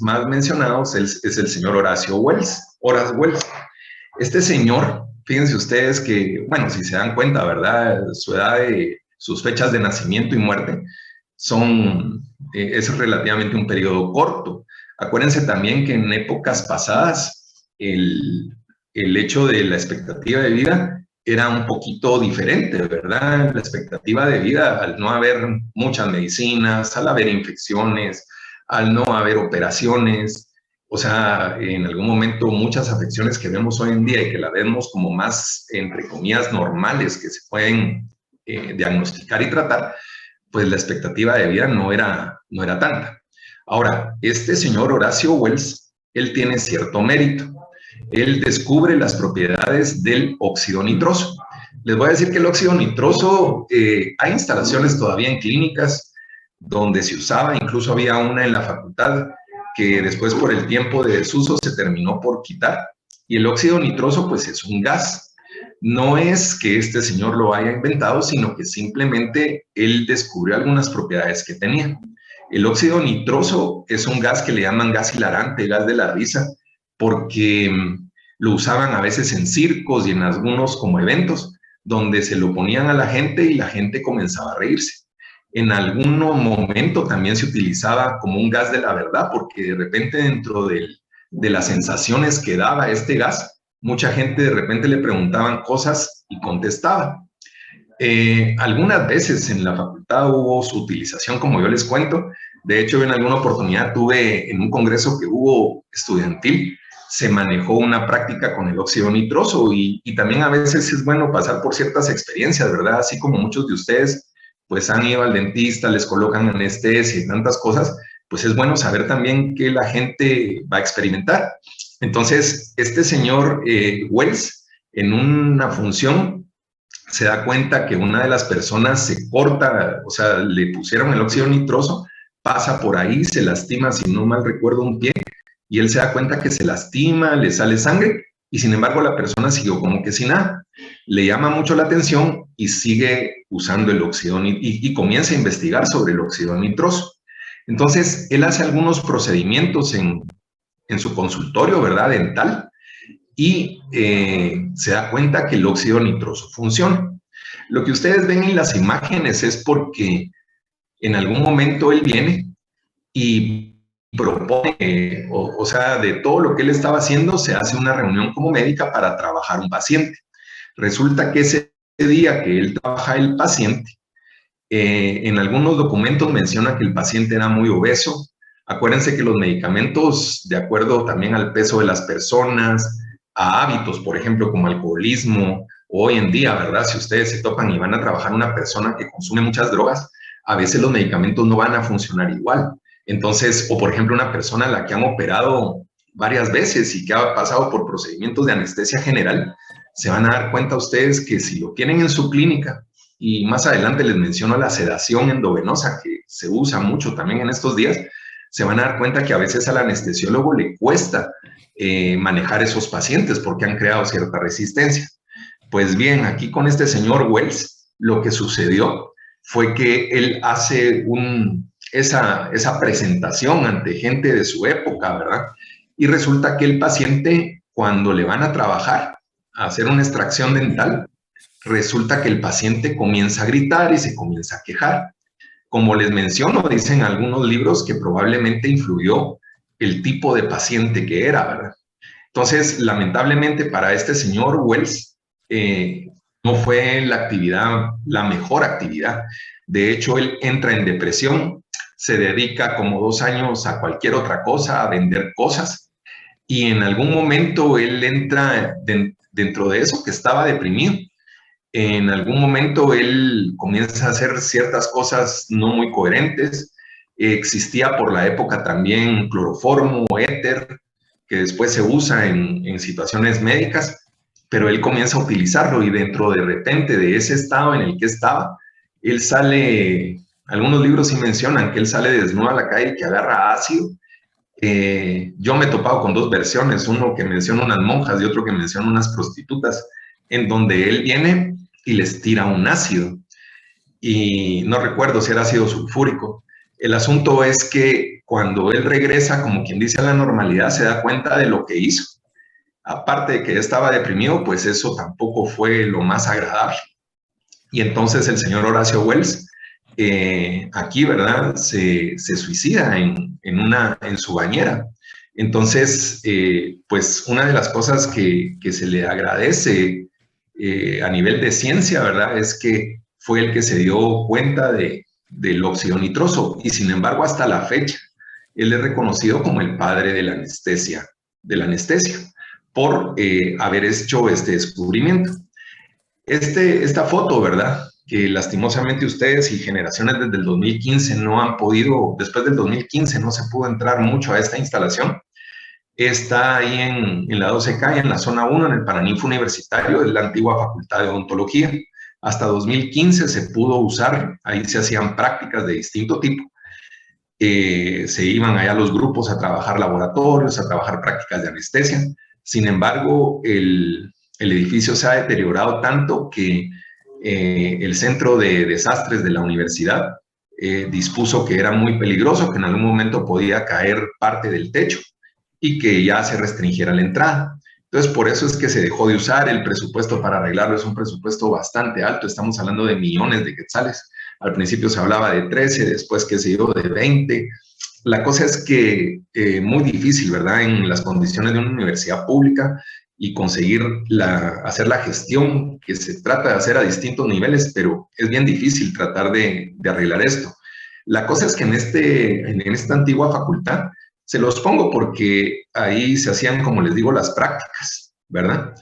más mencionados es el señor Horace Wells. Este señor, fíjense ustedes que, bueno, si se dan cuenta, ¿verdad? Sus fechas de nacimiento y muerte es relativamente un periodo corto. Acuérdense también que en épocas pasadas el hecho de la expectativa de vida era un poquito diferente, ¿verdad? La expectativa de vida, al no haber muchas medicinas, al haber infecciones, al no haber operaciones, o sea, en algún momento muchas afecciones que vemos hoy en día y que la vemos como más, entre comillas, normales, que se pueden diagnosticar y tratar, pues la expectativa de vida no era tanta. Ahora, este señor Horacio Wells, él tiene cierto mérito. Él descubre las propiedades del óxido nitroso. Les voy a decir que el óxido nitroso, hay instalaciones todavía en clínicas donde se usaba, incluso había una en la facultad que después por el tiempo de desuso se terminó por quitar. Y el óxido nitroso pues es un gas. No es que este señor lo haya inventado, sino que simplemente él descubrió algunas propiedades que tenía. El óxido nitroso es un gas que le llaman gas hilarante, gas de la risa, porque lo usaban a veces en circos y en algunos como eventos, donde se lo ponían a la gente y la gente comenzaba a reírse. En algún momento también se utilizaba como un gas de la verdad, porque de repente dentro de las sensaciones que daba este gas, mucha gente de repente le preguntaban cosas y contestaba. Algunas veces en la facultad hubo su utilización, como yo les cuento. De hecho, en alguna oportunidad tuve en un congreso que hubo estudiantil, se manejó una práctica con el óxido nitroso y también a veces es bueno pasar por ciertas experiencias, ¿verdad? Así como muchos de ustedes pues han ido al dentista, les colocan anestesia y tantas cosas, pues es bueno saber también que la gente va a experimentar. Entonces, este señor Wells, en una función, se da cuenta que una de las personas se corta, o sea, le pusieron el óxido nitroso, pasa por ahí, se lastima, si no mal recuerdo, un pie, y él se da cuenta que se lastima, le sale sangre, y sin embargo la persona siguió como que sin nada. Le llama mucho la atención y sigue usando el óxido y comienza a investigar sobre el óxido nitroso. Entonces, él hace algunos procedimientos en su consultorio, ¿verdad? Dental, y se da cuenta que el óxido nitroso funciona. Lo que ustedes ven en las imágenes es porque en algún momento él viene y propone, o sea, de todo lo que él estaba haciendo, se hace una reunión como médica para trabajar un paciente. Resulta que ese día que él trabaja el paciente, en algunos documentos menciona que el paciente era muy obeso. Acuérdense que los medicamentos, de acuerdo también al peso de las personas, a hábitos, por ejemplo, como alcoholismo, hoy en día, ¿verdad? Si ustedes se topan y van a trabajar una persona que consume muchas drogas, a veces los medicamentos no van a funcionar igual. Entonces, o por ejemplo, una persona a la que han operado varias veces y que ha pasado por procedimientos de anestesia general, se van a dar cuenta ustedes que si lo tienen en su clínica, y más adelante les menciono la sedación endovenosa que se usa mucho también en estos días, se van a dar cuenta que a veces al anestesiólogo le cuesta manejar esos pacientes porque han creado cierta resistencia. Pues bien, aquí con este señor Wells, lo que sucedió fue que él hace esa presentación ante gente de su época, ¿verdad? Y resulta que el paciente, cuando le van a trabajar, a hacer una extracción dental, resulta que el paciente comienza a gritar y se comienza a quejar. Como les menciono, dicen algunos libros que probablemente influyó el tipo de paciente que era, ¿verdad? Entonces, lamentablemente para este señor Wells, no fue la mejor actividad. De hecho, él entra en depresión, se dedica como 2 años a cualquier otra cosa, a vender cosas, y en algún momento él entra dentro de eso, que estaba deprimido. En algún momento él comienza a hacer ciertas cosas no muy coherentes. Existía por la época también cloroformo, éter, que después se usa en situaciones médicas, pero él comienza a utilizarlo y dentro de repente de ese estado en el que estaba, él sale, algunos libros sí mencionan que él sale desnudo a la calle, que agarra ácido. Yo me he topado con 2 versiones, uno que menciona unas monjas y otro que menciona unas prostitutas, en donde él viene y les tira un ácido. Y no recuerdo si era ácido sulfúrico. El asunto es que cuando él regresa, como quien dice, a la normalidad, se da cuenta de lo que hizo. Aparte de que estaba deprimido, pues eso tampoco fue lo más agradable. Y entonces el señor Horacio Wells, aquí, ¿verdad?, se suicida en su bañera. Entonces, pues una de las cosas que se le agradece a nivel de ciencia, ¿verdad?, es que fue el que se dio cuenta del óxido nitroso, y sin embargo, hasta la fecha, él es reconocido como el padre de la anestesia, por haber hecho este descubrimiento. Esta foto, ¿verdad?, que lastimosamente ustedes y generaciones desde el 2015 no han podido, después del 2015 no se pudo entrar mucho a esta instalación, está ahí en la 12 calle, en la zona 1, en el Paraninfo Universitario, de la antigua Facultad de Odontología. Hasta 2015 se pudo usar, ahí se hacían prácticas de distinto tipo. Se iban allá los grupos a trabajar laboratorios, a trabajar prácticas de anestesia. Sin embargo, el edificio se ha deteriorado tanto que el centro de desastres de la universidad dispuso que era muy peligroso, que en algún momento podía caer parte del techo y que ya se restringiera la entrada. Entonces, por eso es que se dejó de usar. El presupuesto para arreglarlo es un presupuesto bastante alto. Estamos hablando de millones de quetzales. Al principio se hablaba de 13, después que se dio de 20. La cosa es que muy difícil, ¿verdad?, en las condiciones de una universidad pública, y conseguir hacer la gestión que se trata de hacer a distintos niveles, pero es bien difícil tratar de arreglar esto. La cosa es que en esta antigua facultad, se los pongo porque ahí se hacían, como les digo, las prácticas, ¿verdad?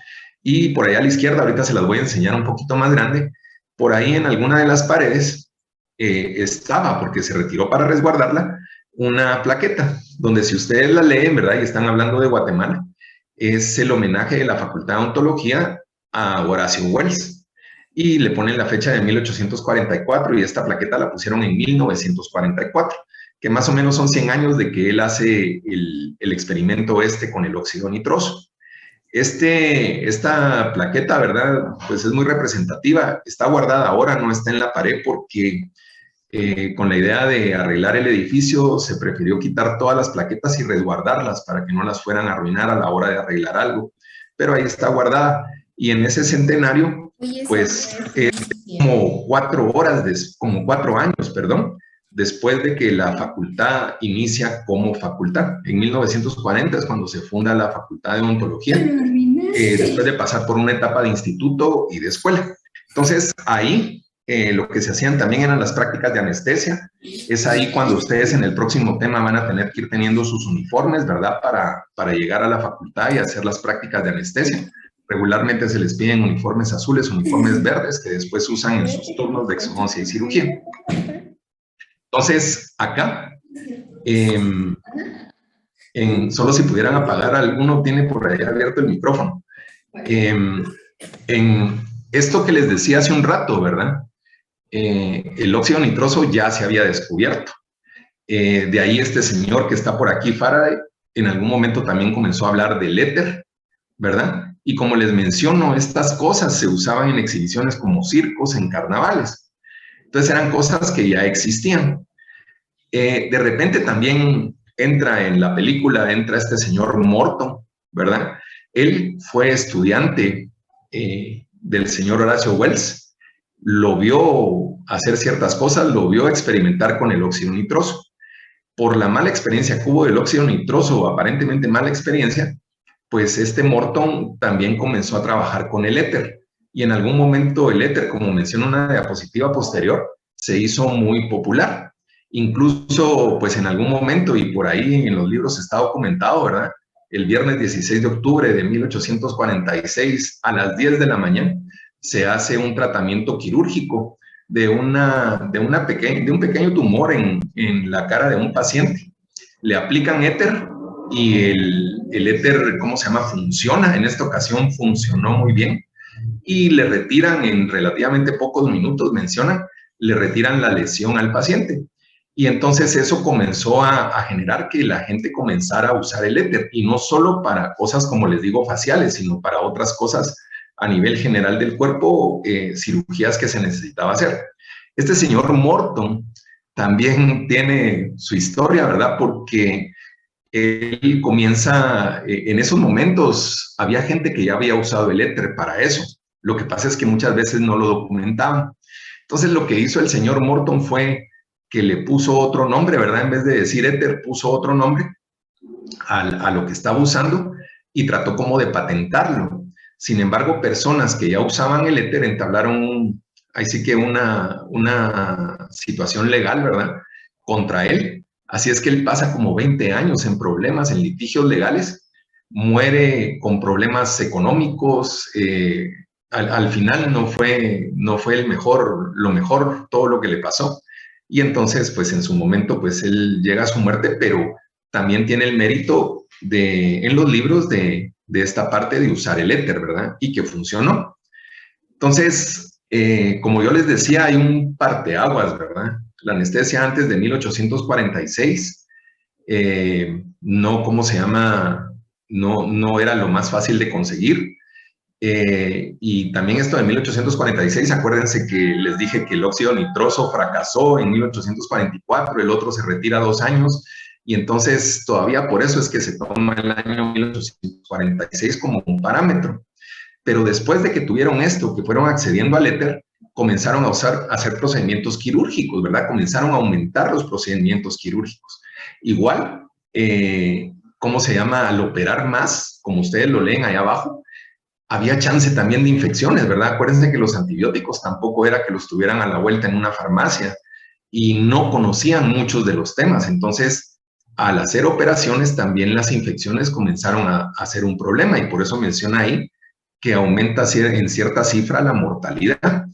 Y por allá a la izquierda, ahorita se las voy a enseñar un poquito más grande, por ahí en alguna de las paredes estaba, porque se retiró para resguardarla, una plaqueta, donde si ustedes la leen, ¿verdad?, y están hablando de Guatemala, es el homenaje de la Facultad de Odontología a Horacio Wells. Y le ponen la fecha de 1844, y esta plaqueta la pusieron en 1944, que más o menos son 100 años de que él hace el experimento con el óxido nitroso. Esta plaqueta, ¿verdad?, pues es muy representativa. Está guardada ahora, no está en la pared, porque con la idea de arreglar el edificio se prefirió quitar todas las plaquetas y resguardarlas para que no las fueran a arruinar a la hora de arreglar algo. Pero ahí está guardada. Y en ese centenario, pues como 4 años, perdón, después de que la facultad inicia como facultad. En 1940 es cuando se funda la Facultad de Odontología, después de pasar por una etapa de instituto y de escuela. Entonces, ahí lo que se hacían también eran las prácticas de anestesia. Es ahí cuando ustedes en el próximo tema van a tener que ir teniendo sus uniformes, ¿verdad?, para llegar a la facultad y hacer las prácticas de anestesia. Regularmente se les piden uniformes azules, uniformes verdes, que después usan en sus turnos de exodoncia y cirugía. Entonces, acá, solo si pudieran apagar, alguno tiene por ahí abierto el micrófono. En esto que les decía hace un rato, ¿verdad?, el óxido nitroso ya se había descubierto. De ahí este señor que está por aquí, Faraday, en algún momento también comenzó a hablar del éter, ¿verdad? Y como les menciono, estas cosas se usaban en exhibiciones como circos, en carnavales. Entonces eran cosas que ya existían. De repente también entra en la película, entra este señor Morton, ¿verdad? Él fue estudiante del señor Horacio Wells, lo vio hacer ciertas cosas, lo vio experimentar con el óxido nitroso. Por la mala experiencia que hubo del óxido nitroso, aparentemente mala experiencia, pues este Morton también comenzó a trabajar con el éter. Y en algún momento el éter, como menciona una diapositiva posterior, se hizo muy popular. Incluso, pues en algún momento, y por ahí en los libros está documentado, ¿verdad?, el viernes 16 de octubre de 1846 a las 10 de la mañana se hace un tratamiento quirúrgico de un pequeño tumor en la cara de un paciente. Le aplican éter y el éter, ¿cómo se llama?, funciona. En esta ocasión funcionó muy bien. Y le retiran en relativamente pocos minutos, mencionan, le retiran la lesión al paciente. Y entonces eso comenzó a generar que la gente comenzara a usar el éter, y no solo para cosas, como les digo, faciales, sino para otras cosas a nivel general del cuerpo, cirugías que se necesitaba hacer. Este señor Morton, también tiene su historia, ¿verdad? Porque él comienza, en esos momentos había gente que ya había usado el éter para eso. Lo que pasa es que muchas veces no lo documentaban. Entonces lo que hizo el señor Morton fue que le puso otro nombre, ¿verdad? En vez de decir éter, puso otro nombre a lo que estaba usando y trató como de patentarlo. Sin embargo, personas que ya usaban el éter entablaron ahí sí que una situación legal, ¿verdad? Contra él. Así es que él pasa como 20 años en problemas, en litigios legales, muere con problemas económicos, al final no fue lo mejor todo lo que le pasó. Y entonces, pues en su momento, pues él llega a su muerte, pero también tiene el mérito en los libros de esta parte de usar el éter, ¿verdad? Y que funcionó. Entonces, como yo les decía, hay un parteaguas, ¿verdad? La anestesia antes de 1846, no, ¿cómo se llama? No era lo más fácil de conseguir. Y también esto de 1846, acuérdense que les dije que el óxido nitroso fracasó en 1844, el otro se retira 2 años, y entonces todavía por eso es que se toma el año 1846 como un parámetro. Pero después de que tuvieron esto, que fueron accediendo al éter, comenzaron a hacer procedimientos quirúrgicos, ¿verdad? Comenzaron a aumentar los procedimientos quirúrgicos. Igual, ¿cómo se llama? Al operar más, como ustedes lo leen ahí abajo, había chance también de infecciones, ¿verdad? Acuérdense que los antibióticos tampoco era que los tuvieran a la vuelta en una farmacia y no conocían muchos de los temas. Entonces, al hacer operaciones, también las infecciones comenzaron a ser un problema y por eso menciona ahí que aumenta en cierta cifra la mortalidad.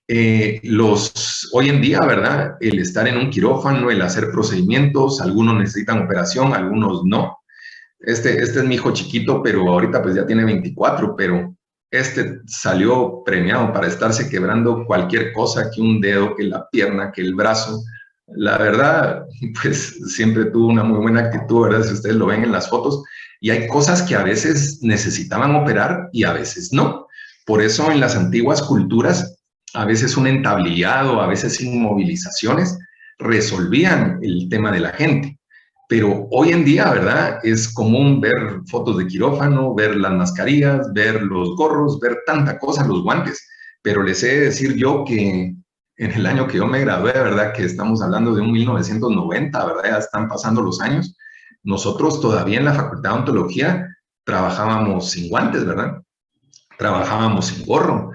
Hoy en día, ¿verdad? El estar en un quirófano, el hacer procedimientos, algunos necesitan operación, algunos no. Este es mi hijo chiquito, pero ahorita pues ya tiene 24, pero este salió premiado para estarse quebrando cualquier cosa, que un dedo, que la pierna, que el brazo. La verdad, pues siempre tuvo una muy buena actitud, ¿verdad? Si ustedes lo ven en las fotos. Y hay cosas que a veces necesitaban operar y a veces no. Por eso en las antiguas culturas, a veces un entablillado, a veces inmovilizaciones, resolvían el tema de la gente. Pero hoy en día, ¿verdad? Es común ver fotos de quirófano, ver las mascarillas, ver los gorros, ver tanta cosa, los guantes. Pero les he de decir yo que en el año que yo me gradué, ¿verdad? Que estamos hablando de un 1990, ¿verdad? Ya están pasando los años. Nosotros todavía en la Facultad de Odontología trabajábamos sin guantes, ¿verdad? Trabajábamos sin gorro.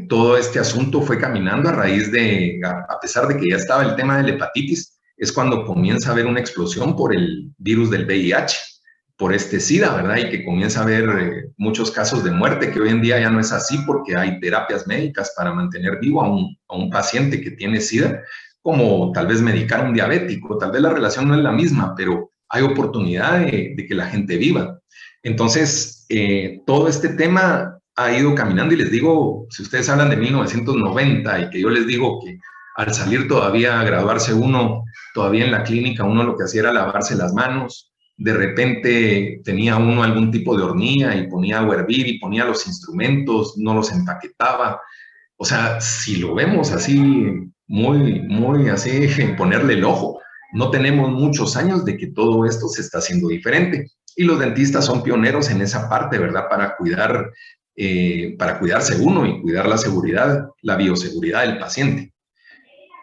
Todo este asunto fue caminando a raíz a pesar de que ya estaba el tema de la hepatitis, es cuando comienza a haber una explosión por el virus del VIH, por este SIDA, ¿verdad? Y que comienza a haber muchos casos de muerte, que hoy en día ya no es así porque hay terapias médicas para mantener vivo a un paciente que tiene SIDA, como tal vez medicar a un diabético, tal vez la relación no es la misma, pero hay oportunidad de que la gente viva. Entonces, todo este tema ha ido caminando y les digo, si ustedes hablan de 1990 y que yo les digo que al salir todavía a graduarse uno, todavía en la clínica uno lo que hacía era lavarse las manos, de repente tenía uno algún tipo de hornilla y ponía agua a hervir y ponía los instrumentos, no los empaquetaba. O sea, si lo vemos así, muy así, ponerle el ojo, no tenemos muchos años de que todo esto se está haciendo diferente. Y los dentistas son pioneros en esa parte, ¿verdad? Para cuidarse uno y cuidar la seguridad, la bioseguridad del paciente.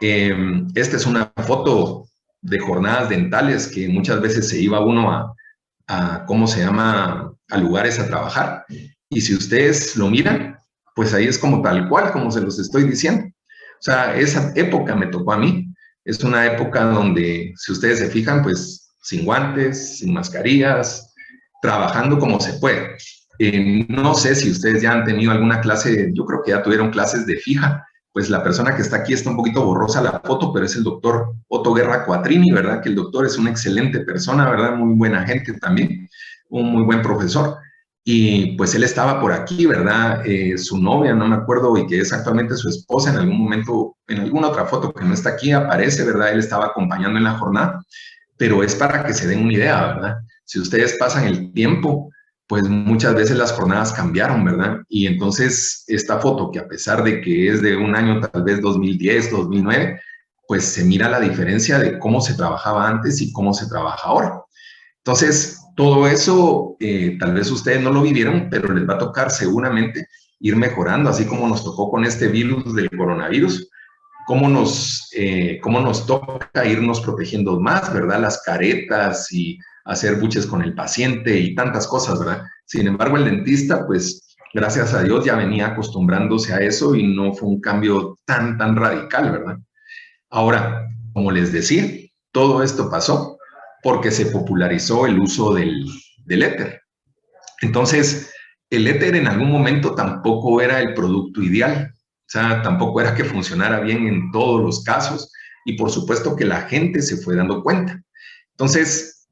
Esta es una foto de jornadas dentales que muchas veces se iba uno ¿cómo se llama?, a lugares a trabajar. Y si ustedes lo miran, pues ahí es como tal cual, como se los estoy diciendo. O sea, esa época me tocó a mí. Es una época donde, si ustedes se fijan, pues sin guantes, sin mascarillas, trabajando como se puede. No sé si ustedes ya han tenido alguna clase, yo creo que ya tuvieron clases de fija, pues la persona que está aquí está un poquito borrosa la foto, pero es el doctor Otto Guerra Quattrini, ¿verdad? Que el doctor es una excelente persona, ¿verdad? Muy buena gente también, un muy buen profesor. Y pues él estaba por aquí, ¿verdad? Su novia, no me acuerdo, y que es actualmente su esposa, en algún momento, en alguna otra foto que no está aquí, aparece, ¿verdad? Él estaba acompañando en la jornada, pero es para que se den una idea, ¿verdad? Si ustedes pasan el tiempo, pues muchas veces las jornadas cambiaron, ¿verdad? Y entonces esta foto, que a pesar de que es de un año tal vez 2010, 2009, pues se mira la diferencia de cómo se trabajaba antes y cómo se trabaja ahora. Entonces, todo eso tal vez ustedes no lo vivieron, pero les va a tocar seguramente ir mejorando, así como nos tocó con este virus del coronavirus, cómo nos toca irnos protegiendo más, ¿verdad? Las caretas y hacer buches con el paciente y tantas cosas, ¿verdad? Sin embargo, el dentista, pues, gracias a Dios ya venía acostumbrándose a eso y no fue un cambio tan radical, ¿verdad? Ahora, como les decía, todo esto pasó porque se popularizó el uso del éter. Entonces, el éter en algún momento tampoco era el producto ideal, o sea, tampoco era que funcionara bien en todos los casos y por supuesto que la gente se fue dando cuenta. Entonces,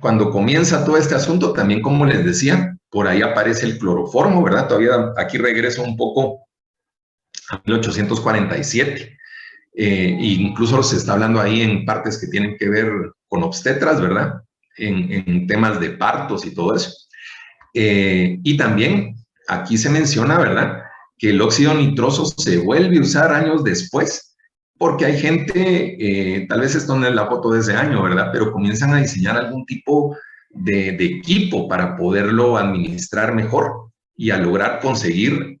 cuando comienza todo este asunto, también como les decía, por ahí aparece el cloroformo, ¿verdad? Todavía aquí regreso un poco a 1847. Incluso se está hablando ahí en partes que tienen que ver con obstetras, ¿verdad? En temas de partos y todo eso. Y también aquí se menciona, ¿verdad? Que el óxido nitroso se vuelve a usar años después, porque hay gente, tal vez esto no es la foto de ese año, ¿verdad? Pero comienzan a diseñar algún tipo de equipo para poderlo administrar mejor y a lograr conseguir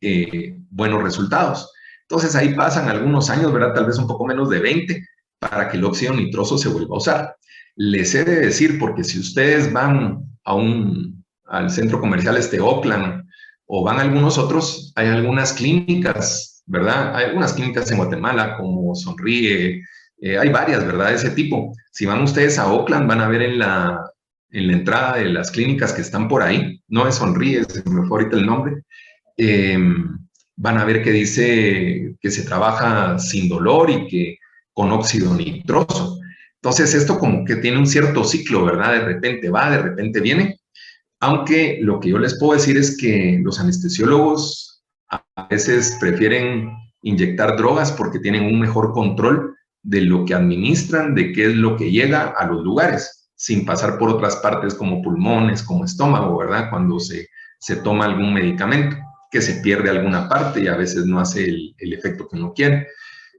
buenos resultados. Entonces ahí pasan algunos años, ¿verdad? Tal vez un poco menos de 20 para que el óxido nitroso se vuelva a usar. Les he de decir, porque si ustedes van al centro comercial Oakland o van a algunos otros, hay algunas clínicas, ¿verdad? Hay algunas clínicas en Guatemala como Sonríe, hay varias, ¿verdad? De ese tipo. Si van ustedes a Oakland, van a ver en la entrada de las clínicas que están por ahí, no es Sonríe, se me fue ahorita el nombre, van a ver que dice que se trabaja sin dolor y que con óxido nitroso. Entonces, esto como que tiene un cierto ciclo, ¿verdad? De repente va, de repente viene. Aunque lo que yo les puedo decir es que los anestesiólogos a veces prefieren inyectar drogas porque tienen un mejor control de lo que administran, de qué es lo que llega a los lugares, sin pasar por otras partes como pulmones, como estómago, ¿verdad? Cuando se toma algún medicamento, que se pierde alguna parte y a veces no hace el efecto que uno quiere.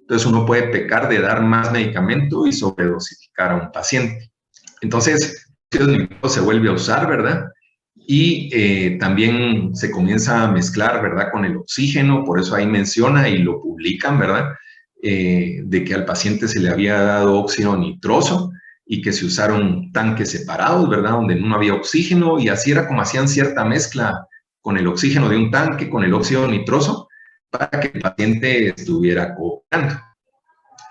Entonces uno puede pecar de dar más medicamento y sobredosificar a un paciente. Entonces, se vuelve a usar, ¿verdad? Y también se comienza a mezclar, ¿verdad?, con el oxígeno, por eso ahí menciona y lo publican, ¿verdad?, de que al paciente se le había dado óxido nitroso y que se usaron tanques separados, ¿verdad?, donde no había oxígeno y así era como hacían cierta mezcla con el oxígeno de un tanque, con el óxido nitroso, para que el paciente estuviera cooperando.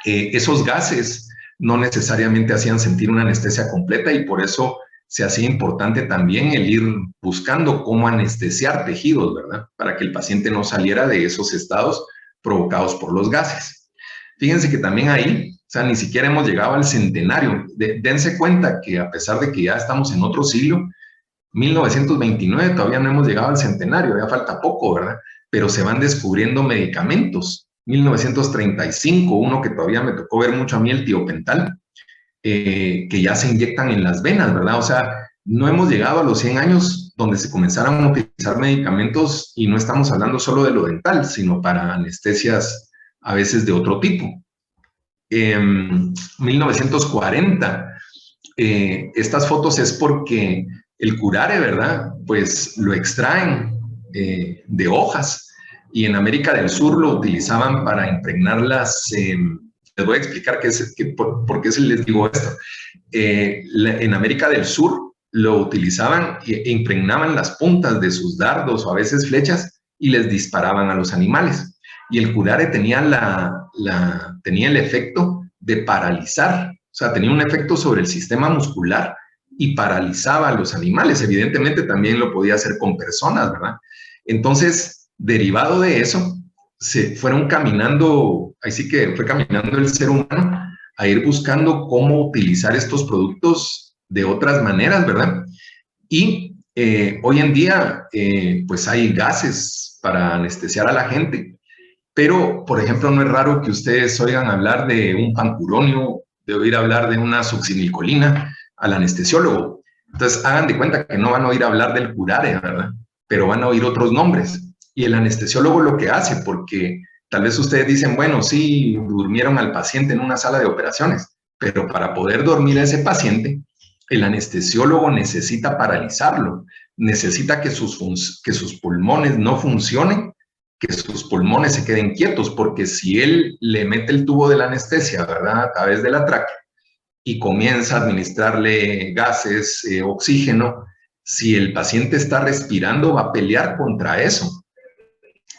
Esos gases no necesariamente hacían sentir una anestesia completa y por eso se hacía importante también el ir buscando cómo anestesiar tejidos, ¿verdad? Para que el paciente no saliera de esos estados provocados por los gases. Fíjense que también ahí, o sea, ni siquiera hemos llegado al centenario. Dense cuenta que a pesar de que ya estamos en otro siglo, 1929 todavía no hemos llegado al centenario, ya falta poco, ¿verdad? Pero se van descubriendo medicamentos. 1935, uno que todavía me tocó ver mucho a mí, el tiopental, que ya se inyectan en las venas, ¿verdad? O sea, no hemos llegado a los 100 años donde se comenzaron a utilizar medicamentos y no estamos hablando solo de lo dental, sino para anestesias a veces de otro tipo. 1940, estas fotos es porque el curare, ¿verdad? Pues lo extraen de hojas y en América del Sur lo utilizaban para impregnarlas. Les voy a explicar por qué les digo esto. En América del Sur lo utilizaban e impregnaban las puntas de sus dardos o a veces flechas y les disparaban a los animales. Y el curare tenía, tenía el efecto de paralizar, o sea, tenía un efecto sobre el sistema muscular y paralizaba a los animales. Evidentemente también lo podía hacer con personas, ¿verdad? Entonces, derivado de eso, se fueron caminando, ahí sí que fue caminando el ser humano a ir buscando cómo utilizar estos productos de otras maneras, ¿verdad? Y hoy en día, pues hay gases para anestesiar a la gente, pero, por ejemplo, no es raro que ustedes oigan hablar de un pancuronio, de oír hablar de una succinilcolina al anestesiólogo. Entonces, hagan de cuenta que no van a oír hablar del curare, ¿verdad? Pero van a oír otros nombres. Y el anestesiólogo lo que hace, porque Tal vez ustedes dicen, bueno, sí, durmieron al paciente en una sala de operaciones, pero para poder dormir a ese paciente, el anestesiólogo necesita paralizarlo, necesita que sus pulmones no funcionen, que sus pulmones se queden quietos, porque si él le mete el tubo de la anestesia, ¿verdad?, a través de la tráquea y comienza a administrarle gases, oxígeno, si el paciente está respirando, va a pelear contra eso.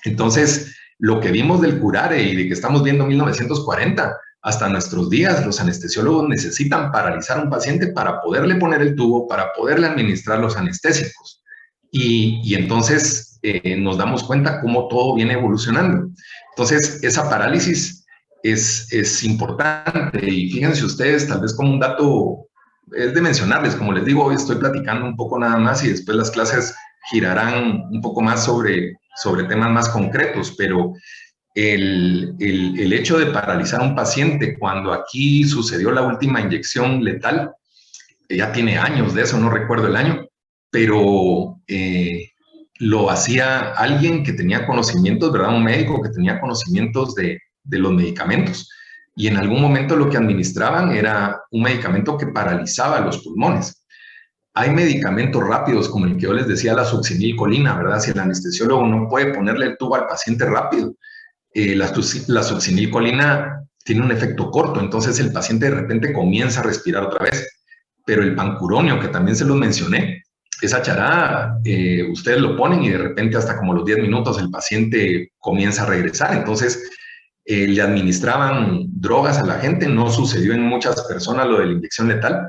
Entonces, lo que vimos del curare y de que estamos viendo en 1940, hasta nuestros días, los anestesiólogos necesitan paralizar a un paciente para poderle poner el tubo, para poderle administrar los anestésicos. Y entonces nos damos cuenta cómo todo viene evolucionando. Entonces, esa parálisis es importante. Y fíjense ustedes, tal vez como un dato, es de mencionarles, como les digo, hoy estoy platicando un poco nada más y después las clases girarán un poco más sobre temas más concretos, pero el hecho de paralizar a un paciente cuando aquí sucedió la última inyección letal, ya tiene años de eso, no recuerdo el año, pero lo hacía alguien que tenía conocimientos, ¿verdad? Un médico que tenía conocimientos de los medicamentos. Y en algún momento lo que administraban era un medicamento que paralizaba los pulmones. Hay medicamentos rápidos, como el que yo les decía, la succinilcolina, ¿verdad? Si el anestesiólogo no puede ponerle el tubo al paciente rápido, la succinilcolina tiene un efecto corto, entonces el paciente de repente comienza a respirar otra vez. Pero el pancuronio, que también se los mencioné, esa charada, ustedes lo ponen y de repente hasta como los 10 minutos el paciente comienza a regresar. Entonces, le administraban drogas a la gente, no sucedió en muchas personas lo de la inyección letal,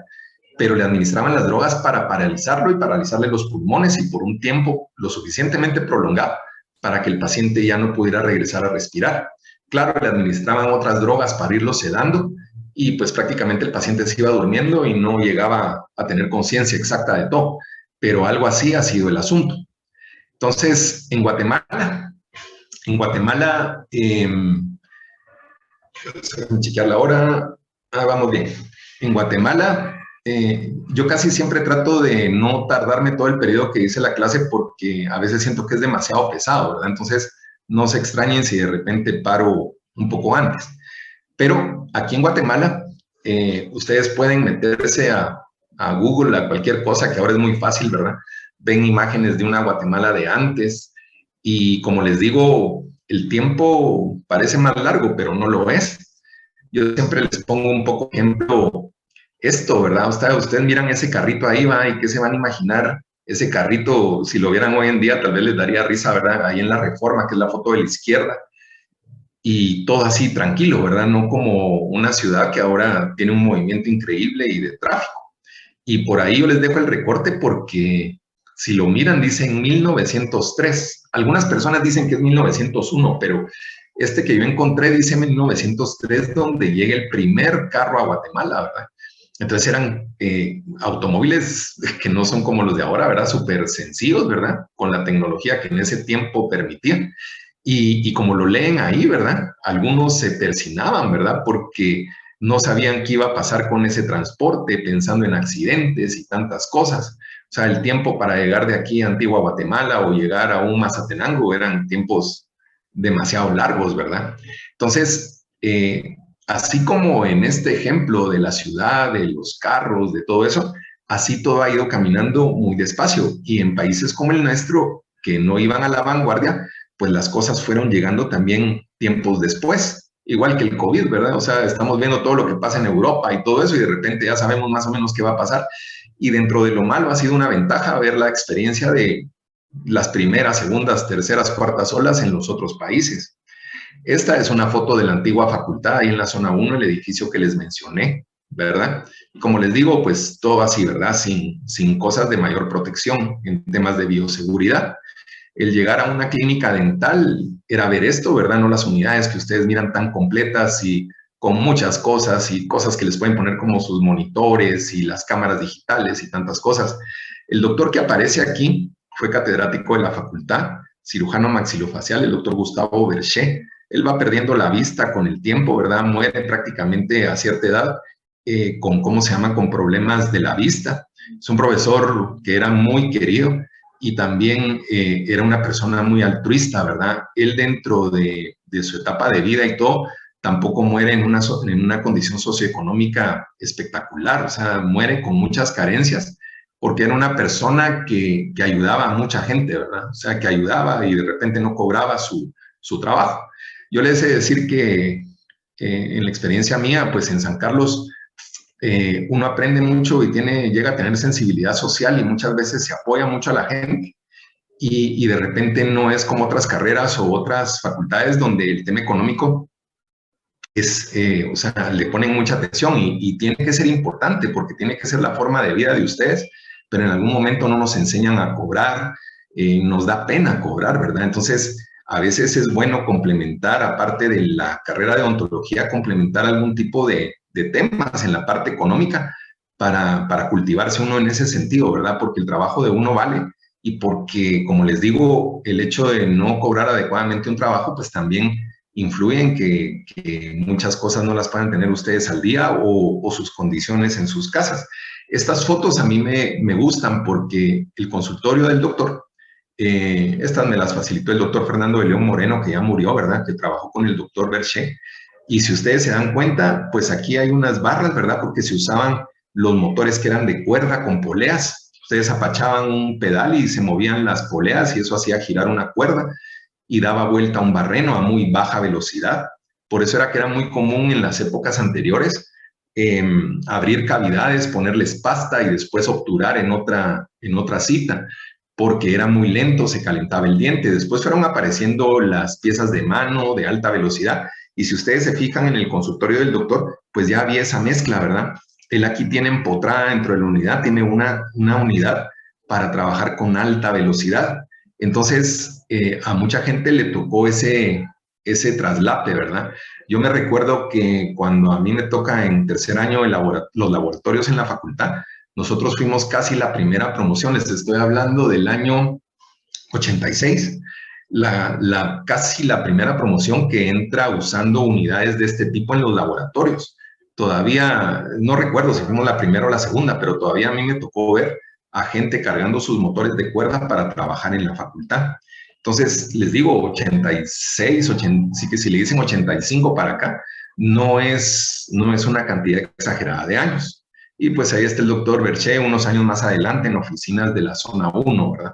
pero le administraban las drogas para paralizarlo y paralizarle los pulmones y por un tiempo lo suficientemente prolongado para que el paciente ya no pudiera regresar a respirar. Claro, le administraban otras drogas para irlo sedando y pues prácticamente el paciente se iba durmiendo y no llegaba a tener conciencia exacta de todo, pero algo así ha sido el asunto. Entonces, en Guatemala, chequear la hora, vamos bien. En Guatemala, yo casi siempre trato de no tardarme todo el periodo que hice la clase porque a veces siento que es demasiado pesado, ¿verdad? Entonces, no se extrañen si de repente paro un poco antes. Pero aquí en Guatemala, ustedes pueden meterse a Google, a cualquier cosa, que ahora es muy fácil, ¿verdad? Ven imágenes de una Guatemala de antes y como les digo, el tiempo parece más largo, pero no lo es. Yo siempre les pongo un poco ejemplo esto, ¿verdad? Ustedes miran ese carrito ahí, ¿va? ¿Y qué se van a imaginar? Ese carrito, si lo vieran hoy en día, tal vez les daría risa, ¿verdad? Ahí en la Reforma, que es la foto de la izquierda. Y todo así tranquilo, ¿verdad? No como una ciudad que ahora tiene un movimiento increíble y de tráfico. Y por ahí yo les dejo el recorte porque si lo miran, dicen 1903. Algunas personas dicen que es 1901, pero este que yo encontré dice 1903, donde llega el primer carro a Guatemala, ¿verdad? Entonces eran automóviles que no son como los de ahora, ¿verdad? Súper sencillos, ¿verdad? Con la tecnología que en ese tiempo permitía. Y como lo leen ahí, ¿verdad? Algunos se persinaban, ¿verdad? Porque no sabían qué iba a pasar con ese transporte, pensando en accidentes y tantas cosas. O sea, el tiempo para llegar de aquí a Antigua Guatemala o llegar a un Mazatenango eran tiempos demasiado largos, ¿verdad? Entonces, así como en este ejemplo de la ciudad, de los carros, de todo eso, así todo ha ido caminando muy despacio. Y en países como el nuestro, que no iban a la vanguardia, pues las cosas fueron llegando también tiempos después, igual que el COVID, ¿verdad? O sea, estamos viendo todo lo que pasa en Europa y todo eso y de repente ya sabemos más o menos qué va a pasar. Y dentro de lo malo ha sido una ventaja ver la experiencia de las primeras, segundas, terceras, cuartas olas en los otros países. Esta es una foto de la antigua facultad ahí en la zona 1, el edificio que les mencioné, ¿verdad? Como les digo, pues todo así, ¿verdad? Sin cosas de mayor protección en temas de bioseguridad. El llegar a una clínica dental era ver esto, ¿verdad? No las unidades que ustedes miran tan completas y con muchas cosas y cosas que les pueden poner como sus monitores y las cámaras digitales y tantas cosas. El doctor que aparece aquí fue catedrático de la facultad, cirujano maxilofacial, el doctor Gustavo Berché. Él va perdiendo la vista con el tiempo, ¿verdad? Muere prácticamente a cierta edad con, ¿cómo se llama?, con problemas de la vista. Es un profesor que era muy querido y también era una persona muy altruista, ¿verdad? Él dentro de de su etapa de vida y todo, tampoco muere en una condición socioeconómica espectacular, o sea, muere con muchas carencias, porque era una persona que ayudaba a mucha gente, ¿verdad? O sea, que ayudaba y de repente no cobraba su trabajo. Yo les he de decir que en la experiencia mía, pues en San Carlos, uno aprende mucho y llega a tener sensibilidad social y muchas veces se apoya mucho a la gente. Y de repente no es como otras carreras o otras facultades donde el tema económico o sea, le ponen mucha atención y tiene que ser importante porque tiene que ser la forma de vida de ustedes, pero en algún momento no nos enseñan a cobrar, nos da pena cobrar, ¿verdad? Entonces, a veces es bueno complementar, aparte de la carrera de odontología, complementar algún tipo de temas en la parte económica para cultivarse uno en ese sentido, ¿verdad? Porque el trabajo de uno vale y porque, como les digo, el hecho de no cobrar adecuadamente un trabajo, pues también influye en que muchas cosas no las puedan tener ustedes al día o sus condiciones en sus casas. Estas fotos a mí me gustan porque el consultorio del doctor, estas me las facilitó el doctor Fernando de León Moreno, que ya murió, ¿verdad? Que trabajó con el doctor Berché. Y si ustedes se dan cuenta, pues aquí hay unas barras, ¿verdad? Porque se usaban los motores que eran de cuerda con poleas. Ustedes apachaban un pedal y se movían las poleas y eso hacía girar una cuerda y daba vuelta a un barreno a muy baja velocidad. Por eso era que era muy común en las épocas anteriores abrir cavidades, ponerles pasta y después obturar en otra cita, porque era muy lento, se calentaba el diente. Después fueron apareciendo las piezas de mano de alta velocidad y si ustedes se fijan en el consultorio del doctor, pues ya había esa mezcla, ¿verdad? Él aquí tiene empotrada dentro de la unidad, tiene una unidad para trabajar con alta velocidad. Entonces, a mucha gente le tocó ese traslape, ¿verdad? Yo me recuerdo que cuando a mí me toca en tercer año los laboratorios en la facultad, nosotros fuimos casi la primera promoción, les estoy hablando del año 86, casi la primera promoción que entra usando unidades de este tipo en los laboratorios. Todavía, no recuerdo si fuimos la primera o la segunda, pero todavía a mí me tocó ver a gente cargando sus motores de cuerda para trabajar en la facultad. Entonces, les digo, 86, 80, sí que si le dicen 85 para acá, no es una cantidad exagerada de años. Y pues ahí está el doctor Berché unos años más adelante en oficinas de la zona 1, ¿verdad?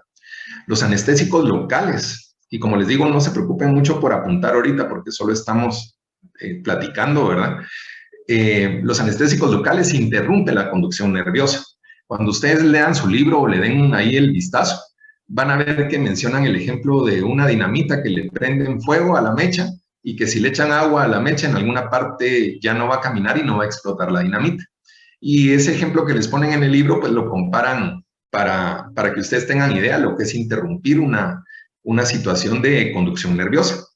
Los anestésicos locales, y como les digo, no se preocupen mucho por apuntar ahorita porque solo estamos platicando, ¿verdad? Los anestésicos locales interrumpen la conducción nerviosa. Cuando ustedes lean su libro o le den ahí el vistazo, van a ver que mencionan el ejemplo de una dinamita que le prenden fuego a la mecha y que si le echan agua a la mecha en alguna parte ya no va a caminar y no va a explotar la dinamita. Y ese ejemplo que les ponen en el libro, pues lo comparan para que ustedes tengan idea de lo que es interrumpir una situación de conducción nerviosa.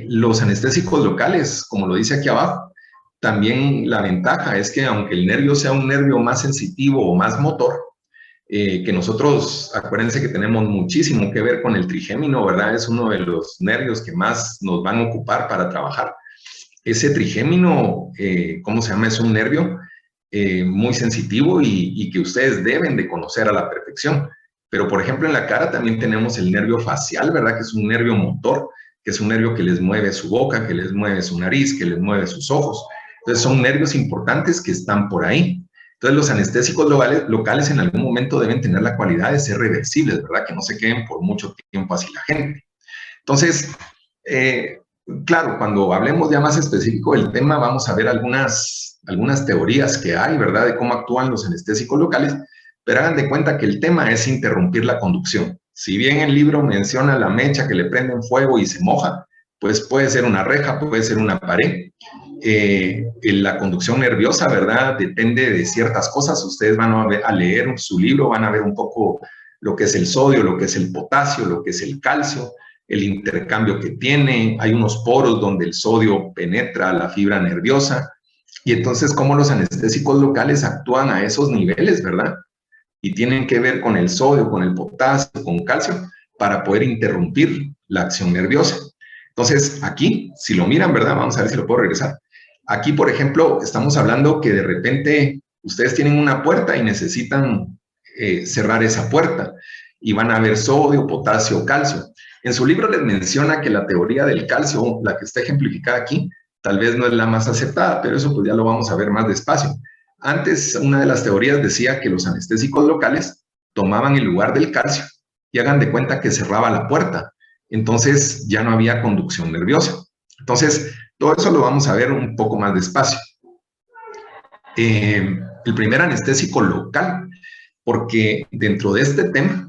Los anestésicos locales, como lo dice aquí abajo, también la ventaja es que aunque el nervio sea un nervio más sensitivo o más motor, que nosotros, acuérdense que tenemos muchísimo que ver con el trigémino, ¿verdad? Es uno de los nervios que más nos van a ocupar para trabajar. Ese trigémino, ¿cómo se llama? Es un nervio muy sensitivo y que ustedes deben de conocer a la perfección. Pero, por ejemplo, en la cara también tenemos el nervio facial, ¿verdad? Que es un nervio motor, que es un nervio que les mueve su boca, que les mueve su nariz, que les mueve sus ojos. Entonces, son nervios importantes que están por ahí. Entonces, los anestésicos locales en algún momento deben tener la cualidad de ser reversibles, ¿verdad? Que no se queden por mucho tiempo así la gente. Entonces, claro, cuando hablemos ya más específico del tema, vamos a ver algunas teorías que hay, ¿verdad? De cómo actúan los anestésicos locales, pero hagan de cuenta que el tema es interrumpir la conducción. Si bien el libro menciona la mecha que le prenden fuego y se moja, pues puede ser una reja, puede ser una pared. La conducción nerviosa, ¿verdad? Depende de ciertas cosas. Ustedes van a leer su libro, van a ver un poco lo que es el sodio, lo que es el potasio, lo que es el calcio, el intercambio que tiene. Hay unos poros donde el sodio penetra la fibra nerviosa. Y entonces, cómo los anestésicos locales actúan a esos niveles, ¿verdad? Y tienen que ver con el sodio, con el potasio, con calcio, para poder interrumpir la acción nerviosa. Entonces, aquí, si lo miran, ¿verdad? Vamos a ver si lo puedo regresar. Aquí, por ejemplo, estamos hablando que de repente ustedes tienen una puerta y necesitan cerrar esa puerta y van a ver sodio, potasio, calcio. En su libro les menciona que la teoría del calcio, la que está ejemplificada aquí, tal vez no es la más aceptada, pero eso pues ya lo vamos a ver más despacio. Antes, una de las teorías decía que los anestésicos locales tomaban el lugar del calcio y hagan de cuenta que cerraba la puerta. Entonces ya no había conducción nerviosa. Entonces, todo eso lo vamos a ver un poco más despacio. El primer anestésico local, porque dentro de este tema,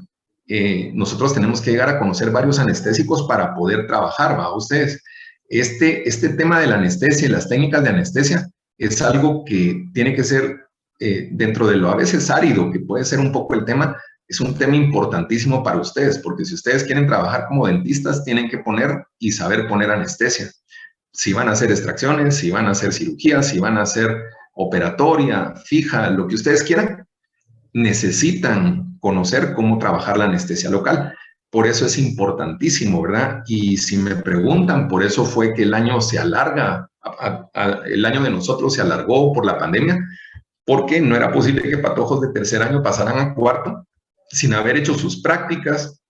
nosotros tenemos que llegar a conocer varios anestésicos para poder trabajar, ¿va? Ustedes, este tema de la anestesia y las técnicas de anestesia es algo que tiene que ser, dentro de lo a veces árido, que puede ser un poco el tema, es un tema importantísimo para ustedes, porque si ustedes quieren trabajar como dentistas, tienen que poner y saber poner anestesia. Si van a hacer extracciones, si van a hacer cirugías, si van a hacer operatoria, fija, lo que ustedes quieran, necesitan conocer cómo trabajar la anestesia local. Por eso es importantísimo, ¿verdad? Y si me preguntan, por eso fue que el año se alarga, el año de nosotros se alargó por la pandemia, porque no era posible que patojos de tercer año pasaran a cuarto sin haber hecho sus prácticas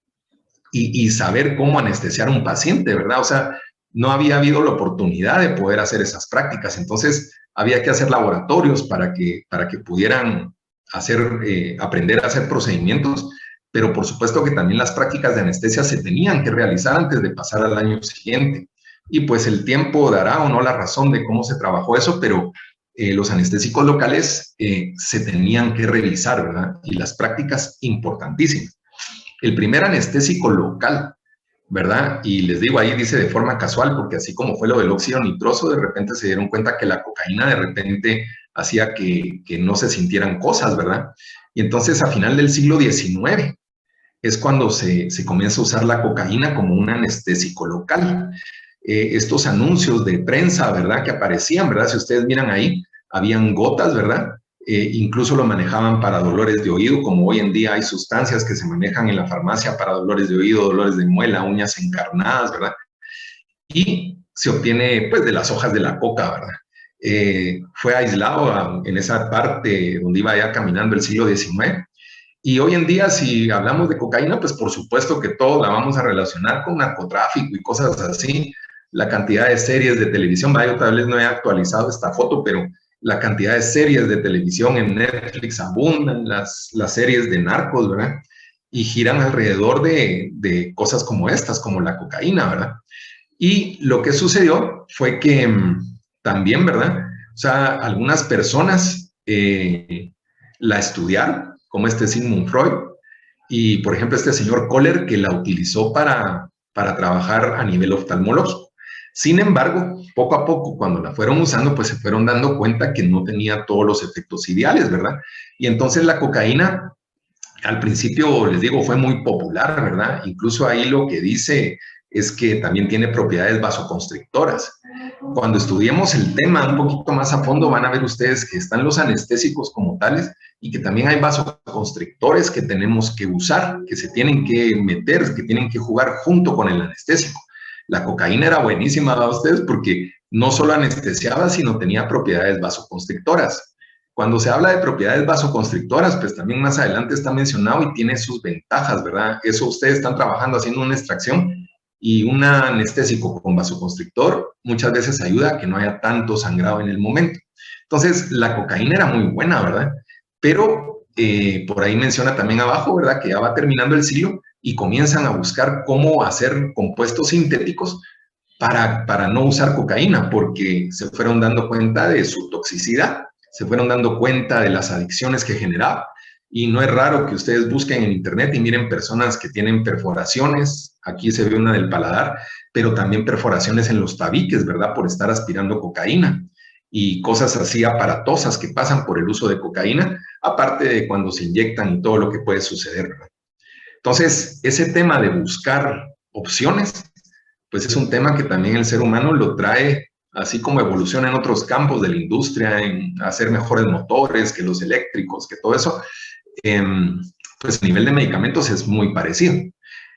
y saber cómo anestesiar a un paciente, ¿verdad? O sea, no había habido la oportunidad de poder hacer esas prácticas. Entonces, había que hacer laboratorios para que pudieran hacer, aprender a hacer procedimientos, pero por supuesto que también las prácticas de anestesia se tenían que realizar antes de pasar al año siguiente. Y pues el tiempo dará o no la razón de cómo se trabajó eso, pero los anestésicos locales se tenían que revisar, ¿verdad? Y las prácticas importantísimas. El primer anestésico local, ¿verdad? Y les digo, ahí dice de forma casual, porque así como fue lo del óxido nitroso, de repente se dieron cuenta que la cocaína de repente hacía que no se sintieran cosas, ¿verdad? Y entonces a final del siglo XIX es cuando se comienza a usar la cocaína como un anestésico local. Estos anuncios de prensa, ¿verdad? Que aparecían, ¿verdad? Si ustedes miran ahí, habían gotas, ¿verdad? Incluso lo manejaban para dolores de oído, como hoy en día hay sustancias que se manejan en la farmacia para dolores de oído, dolores de muela, uñas encarnadas, ¿verdad? Y se obtiene, pues, de las hojas de la coca, ¿verdad? Fue aislado en esa parte donde iba ya caminando el siglo XIX. Y hoy en día, si hablamos de cocaína, pues por supuesto que todos la vamos a relacionar con narcotráfico y cosas así. La cantidad de series de televisión, yo tal vez no he actualizado esta foto, pero la cantidad de series de televisión en Netflix abundan, las series de narcos, ¿verdad? Y giran alrededor de cosas como estas, como la cocaína, ¿verdad? Y lo que sucedió fue que también, ¿verdad? O sea, algunas personas la estudiaron, como este Sigmund Freud, y por ejemplo este señor Kohler, que la utilizó para trabajar a nivel oftalmológico. Sin embargo, poco a poco, cuando la fueron usando, pues se fueron dando cuenta que no tenía todos los efectos ideales, ¿verdad? Y entonces la cocaína, al principio, les digo, fue muy popular, ¿verdad? Incluso ahí lo que dice es que también tiene propiedades vasoconstrictoras. Cuando estudiemos el tema un poquito más a fondo, van a ver ustedes que están los anestésicos como tales y que también hay vasoconstrictores que tenemos que usar, que se tienen que meter, que tienen que jugar junto con el anestésico. La cocaína era buenísima para ustedes porque no solo anestesiaba, sino tenía propiedades vasoconstrictoras. Cuando se habla de propiedades vasoconstrictoras, pues también más adelante está mencionado y tiene sus ventajas, ¿verdad? Eso ustedes están trabajando haciendo una extracción y un anestésico con vasoconstrictor muchas veces ayuda a que no haya tanto sangrado en el momento. Entonces, la cocaína era muy buena, ¿verdad? Pero por ahí menciona también abajo, ¿verdad? Que ya va terminando el siglo y comienzan a buscar cómo hacer compuestos sintéticos para no usar cocaína, porque se fueron dando cuenta de su toxicidad, se fueron dando cuenta de las adicciones que generaba. Y no es raro que ustedes busquen en internet y miren personas que tienen perforaciones, aquí se ve una del paladar, pero también perforaciones en los tabiques, ¿verdad? Por estar aspirando cocaína y cosas así aparatosas que pasan por el uso de cocaína, aparte de cuando se inyectan y todo lo que puede suceder, ¿verdad? Entonces, ese tema de buscar opciones, pues es un tema que también el ser humano lo trae, así como evoluciona en otros campos de la industria, en hacer mejores motores que los eléctricos, que todo eso, pues a nivel de medicamentos es muy parecido.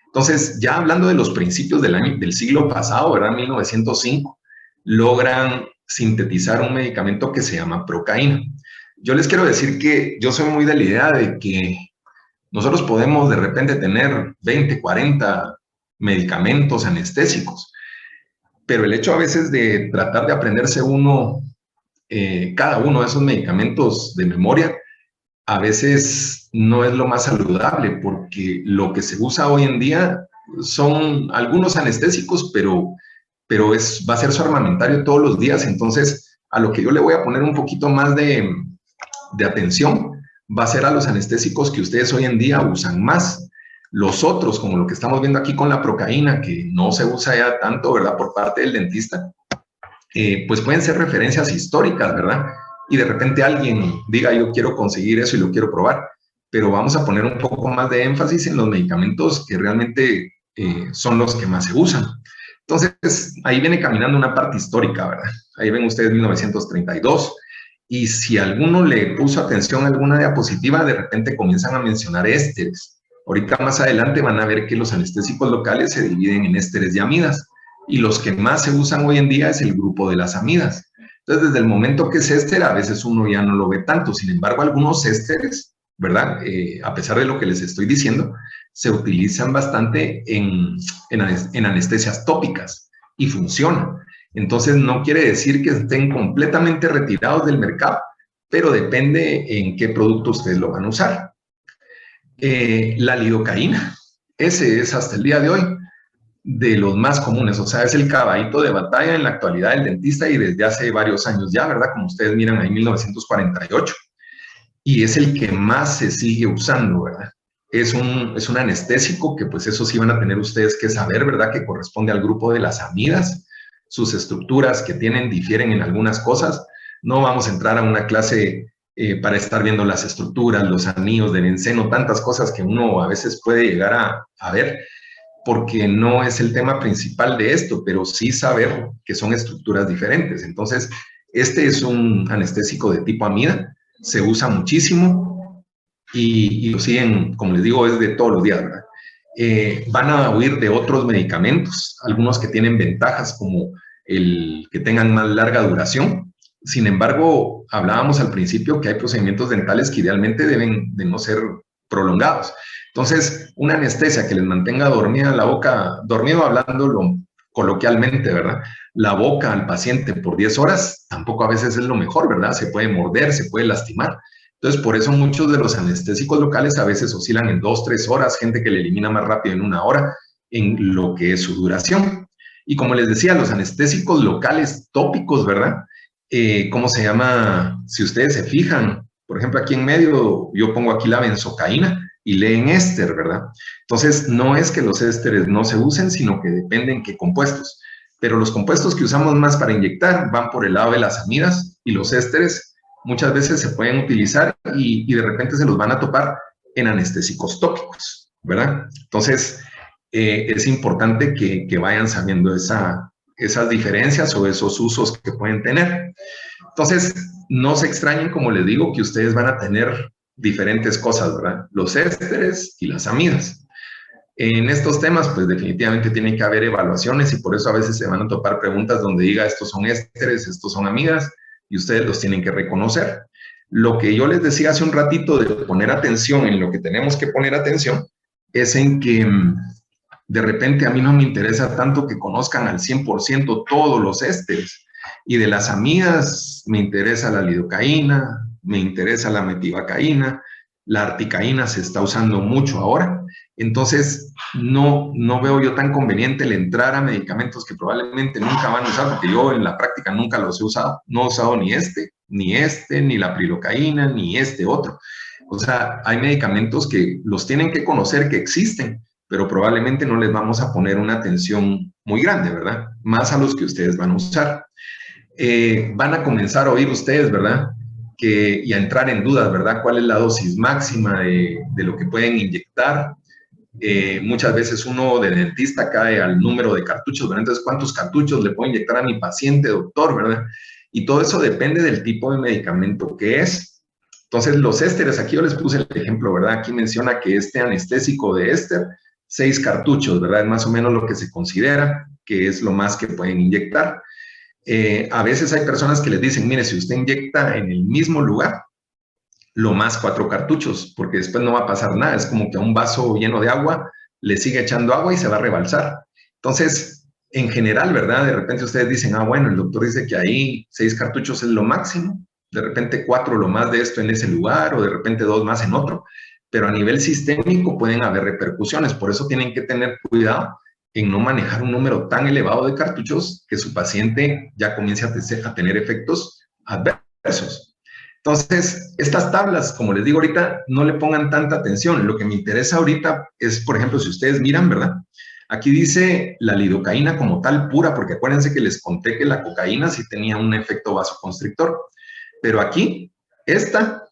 Entonces, ya hablando de los principios del siglo pasado, ¿verdad? 1905, logran sintetizar un medicamento que se llama procaína. Yo les quiero decir que yo soy muy de la idea de que nosotros podemos de repente tener 20, 40 medicamentos anestésicos. Pero el hecho a veces de tratar de aprenderse cada uno de esos medicamentos de memoria, a veces no es lo más saludable, porque lo que se usa hoy en día son algunos anestésicos, pero va a ser su armamentario todos los días. Entonces, a lo que yo le voy a poner un poquito más de atención va a ser a los anestésicos que ustedes hoy en día usan más. Los otros, como lo que estamos viendo aquí con la procaína, que no se usa ya tanto, ¿verdad?, por parte del dentista, pues pueden ser referencias históricas, ¿verdad? Y de repente alguien diga, yo quiero conseguir eso y lo quiero probar, pero vamos a poner un poco más de énfasis en los medicamentos que realmente son los que más se usan. Entonces, ahí viene caminando una parte histórica, ¿verdad? Ahí ven ustedes 1932, y si alguno le puso atención a alguna diapositiva, de repente comienzan a mencionar ésteres. Ahorita más adelante van a ver que los anestésicos locales se dividen en ésteres y amidas, y los que más se usan hoy en día es el grupo de las amidas. Entonces, desde el momento que es éster, a veces uno ya no lo ve tanto. Sin embargo, algunos ésteres, ¿verdad?, a pesar de lo que les estoy diciendo, se utilizan bastante en anestesias tópicas y funcionan. Entonces, no quiere decir que estén completamente retirados del mercado, pero depende en qué producto ustedes lo van a usar. La lidocaína, ese es hasta el día de hoy de los más comunes, o sea, es el caballito de batalla en la actualidad del dentista y desde hace varios años ya, ¿verdad? Como ustedes miran ahí, 1948. Y es el que más se sigue usando, ¿verdad? Es un anestésico que pues eso sí van a tener ustedes que saber, ¿verdad?, que corresponde al grupo de las amidas. Sus estructuras que tienen difieren en algunas cosas. No vamos a entrar a una clase para estar viendo las estructuras, los anillos de benceno, tantas cosas que uno a veces puede llegar a ver, porque no es el tema principal de esto, pero sí saber que son estructuras diferentes. Entonces, este es un anestésico de tipo amida, se usa muchísimo y lo siguen, como les digo, es de todos los días, ¿verdad? Van a huir de otros medicamentos, algunos que tienen ventajas como el que tengan más larga duración. Sin embargo, hablábamos al principio que hay procedimientos dentales que idealmente deben de no ser prolongados. Entonces, una anestesia que les mantenga dormida la boca, dormido hablándolo coloquialmente, ¿verdad?, la boca al paciente por 10 horas, tampoco a veces es lo mejor, ¿verdad? Se puede morder, se puede lastimar. Entonces, por eso muchos de los anestésicos locales a veces oscilan en 2, 3 horas, gente que le elimina más rápido en 1 hora, en lo que es su duración. Y como les decía, los anestésicos locales tópicos, ¿verdad? ¿Cómo se llama? Si ustedes se fijan, por ejemplo, aquí en medio yo pongo aquí la benzocaína y leen éster, ¿verdad? Entonces, no es que los ésteres no se usen, sino que dependen qué compuestos. Pero los compuestos que usamos más para inyectar van por el lado de las amidas, y los ésteres muchas veces se pueden utilizar y de repente se los van a topar en anestésicos tópicos, ¿verdad? Entonces, es importante que vayan sabiendo esas diferencias o esos usos que pueden tener. Entonces, no se extrañen, como les digo, que ustedes van a tener diferentes cosas, ¿verdad? Los ésteres y las amidas. En estos temas, pues definitivamente tienen que haber evaluaciones y por eso a veces se van a topar preguntas donde diga estos son ésteres, estos son amidas, y ustedes los tienen que reconocer. Lo que yo les decía hace un ratito de poner atención en lo que tenemos que poner atención es en que de repente a mí no me interesa tanto que conozcan al 100% todos los ésteres, y de las amidas me interesa la lidocaína, me interesa la metivacaína, la articaína se está usando mucho ahora. Entonces, no veo yo tan conveniente el entrar a medicamentos que probablemente nunca van a usar, porque yo en la práctica nunca los he usado. No he usado ni ni la prilocaína, ni este otro. O sea, hay medicamentos que los tienen que conocer que existen, pero probablemente no les vamos a poner una atención muy grande, ¿verdad? Más a los que ustedes van a usar. Van a comenzar a oír ustedes, ¿verdad?, y a entrar en dudas, ¿verdad?, cuál es la dosis máxima de lo que pueden inyectar. Muchas veces uno de dentista cae al número de cartuchos, ¿verdad? Entonces, ¿cuántos cartuchos le puedo inyectar a mi paciente, doctor, verdad? Y todo eso depende del tipo de medicamento que es. Entonces, los ésteres, aquí yo les puse el ejemplo, ¿verdad? Aquí menciona que este anestésico de éster, 6 cartuchos, ¿verdad? Es más o menos lo que se considera que es lo más que pueden inyectar. A veces hay personas que les dicen, mire, si usted inyecta en el mismo lugar, lo más 4 cartuchos, porque después no va a pasar nada. Es como que a un vaso lleno de agua le sigue echando agua y se va a rebalsar. Entonces, en general, ¿verdad? De repente ustedes dicen, bueno, el doctor dice que ahí 6 cartuchos es lo máximo, de repente 4 lo más de esto en ese lugar, o de repente 2 más en otro, pero a nivel sistémico pueden haber repercusiones, por eso tienen que tener cuidado en no manejar un número tan elevado de cartuchos que su paciente ya comience a tener efectos adversos. Entonces, estas tablas, como les digo ahorita, no le pongan tanta atención. Lo que me interesa ahorita es, por ejemplo, si ustedes miran, ¿verdad? Aquí dice la lidocaína como tal pura, porque acuérdense que les conté que la cocaína sí tenía un efecto vasoconstrictor. Pero aquí, esta,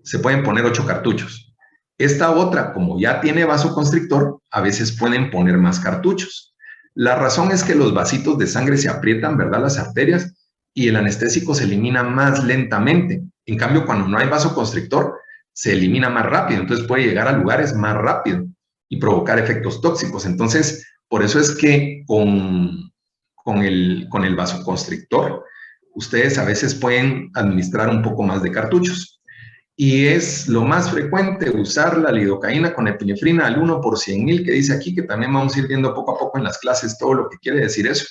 se pueden poner 8 cartuchos. Esta otra, como ya tiene vasoconstrictor, a veces pueden poner más cartuchos. La razón es que los vasitos de sangre se aprietan, ¿verdad? Las arterias, y el anestésico se elimina más lentamente. En cambio, cuando no hay vasoconstrictor, se elimina más rápido, entonces puede llegar a lugares más rápido y provocar efectos tóxicos. Entonces, por eso es que con el vasoconstrictor, ustedes a veces pueden administrar un poco más de cartuchos. Y es lo más frecuente usar la lidocaína con epinefrina al 1 por 100,000, que dice aquí, que también vamos a ir viendo poco a poco en las clases todo lo que quiere decir eso.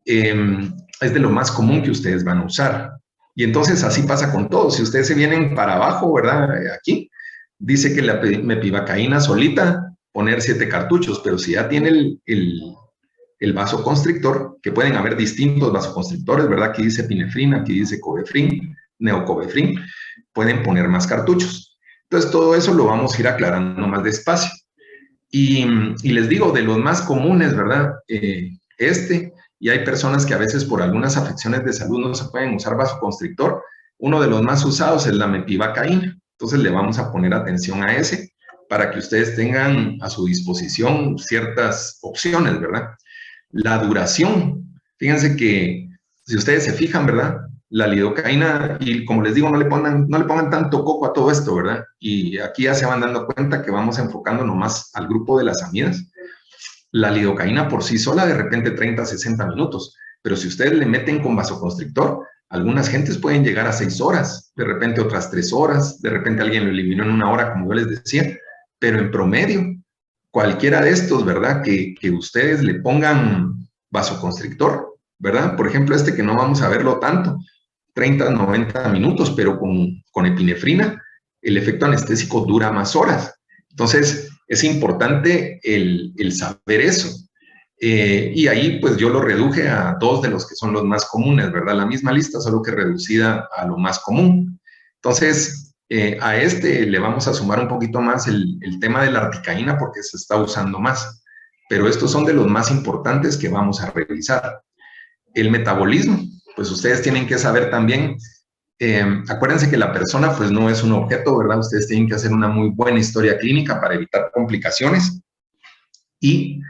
Es de lo más común que ustedes van a usar. Y entonces así pasa con todo. Si ustedes se vienen para abajo, ¿verdad? Aquí dice que la mepivacaína solita, poner 7 cartuchos, pero si ya tiene el vasoconstrictor, que pueden haber distintos vasoconstrictores, ¿verdad? Aquí dice epinefrina, aquí dice cobefrin, neocobefrin, pueden poner más cartuchos. Entonces, todo eso lo vamos a ir aclarando más despacio. Y les digo, de los más comunes, ¿verdad? Y hay personas que a veces por algunas afecciones de salud no se pueden usar vasoconstrictor. Uno de los más usados es la mepivacaína. Entonces, le vamos a poner atención a ese para que ustedes tengan a su disposición ciertas opciones, ¿verdad? La duración, fíjense que si ustedes se fijan, ¿verdad? La lidocaína, y como les digo, no le pongan tanto coco a todo esto, ¿verdad? Y aquí ya se van dando cuenta que vamos enfocando nomás al grupo de las amidas. La lidocaína por sí sola, de repente 30, 60 minutos, pero si ustedes le meten con vasoconstrictor, algunas gentes pueden llegar a 6 horas, de repente otras 3 horas, de repente alguien lo eliminó en 1 hora, como yo les decía, pero en promedio, cualquiera de estos, ¿verdad? Que ustedes le pongan vasoconstrictor, ¿verdad? Por ejemplo, este que no vamos a verlo tanto, 30, 90 minutos, pero con epinefrina, el efecto anestésico dura más horas. Entonces, es importante el saber eso. Y ahí, pues, yo lo reduje a 2 de los que son los más comunes, ¿verdad? La misma lista, solo que reducida a lo más común. Entonces, a este le vamos a sumar un poquito más el tema de la articaína porque se está usando más. Pero estos son de los más importantes que vamos a revisar. El metabolismo, pues ustedes tienen que saber también, acuérdense que la persona pues no es un objeto, ¿verdad? Ustedes tienen que hacer una muy buena historia clínica para evitar complicaciones y,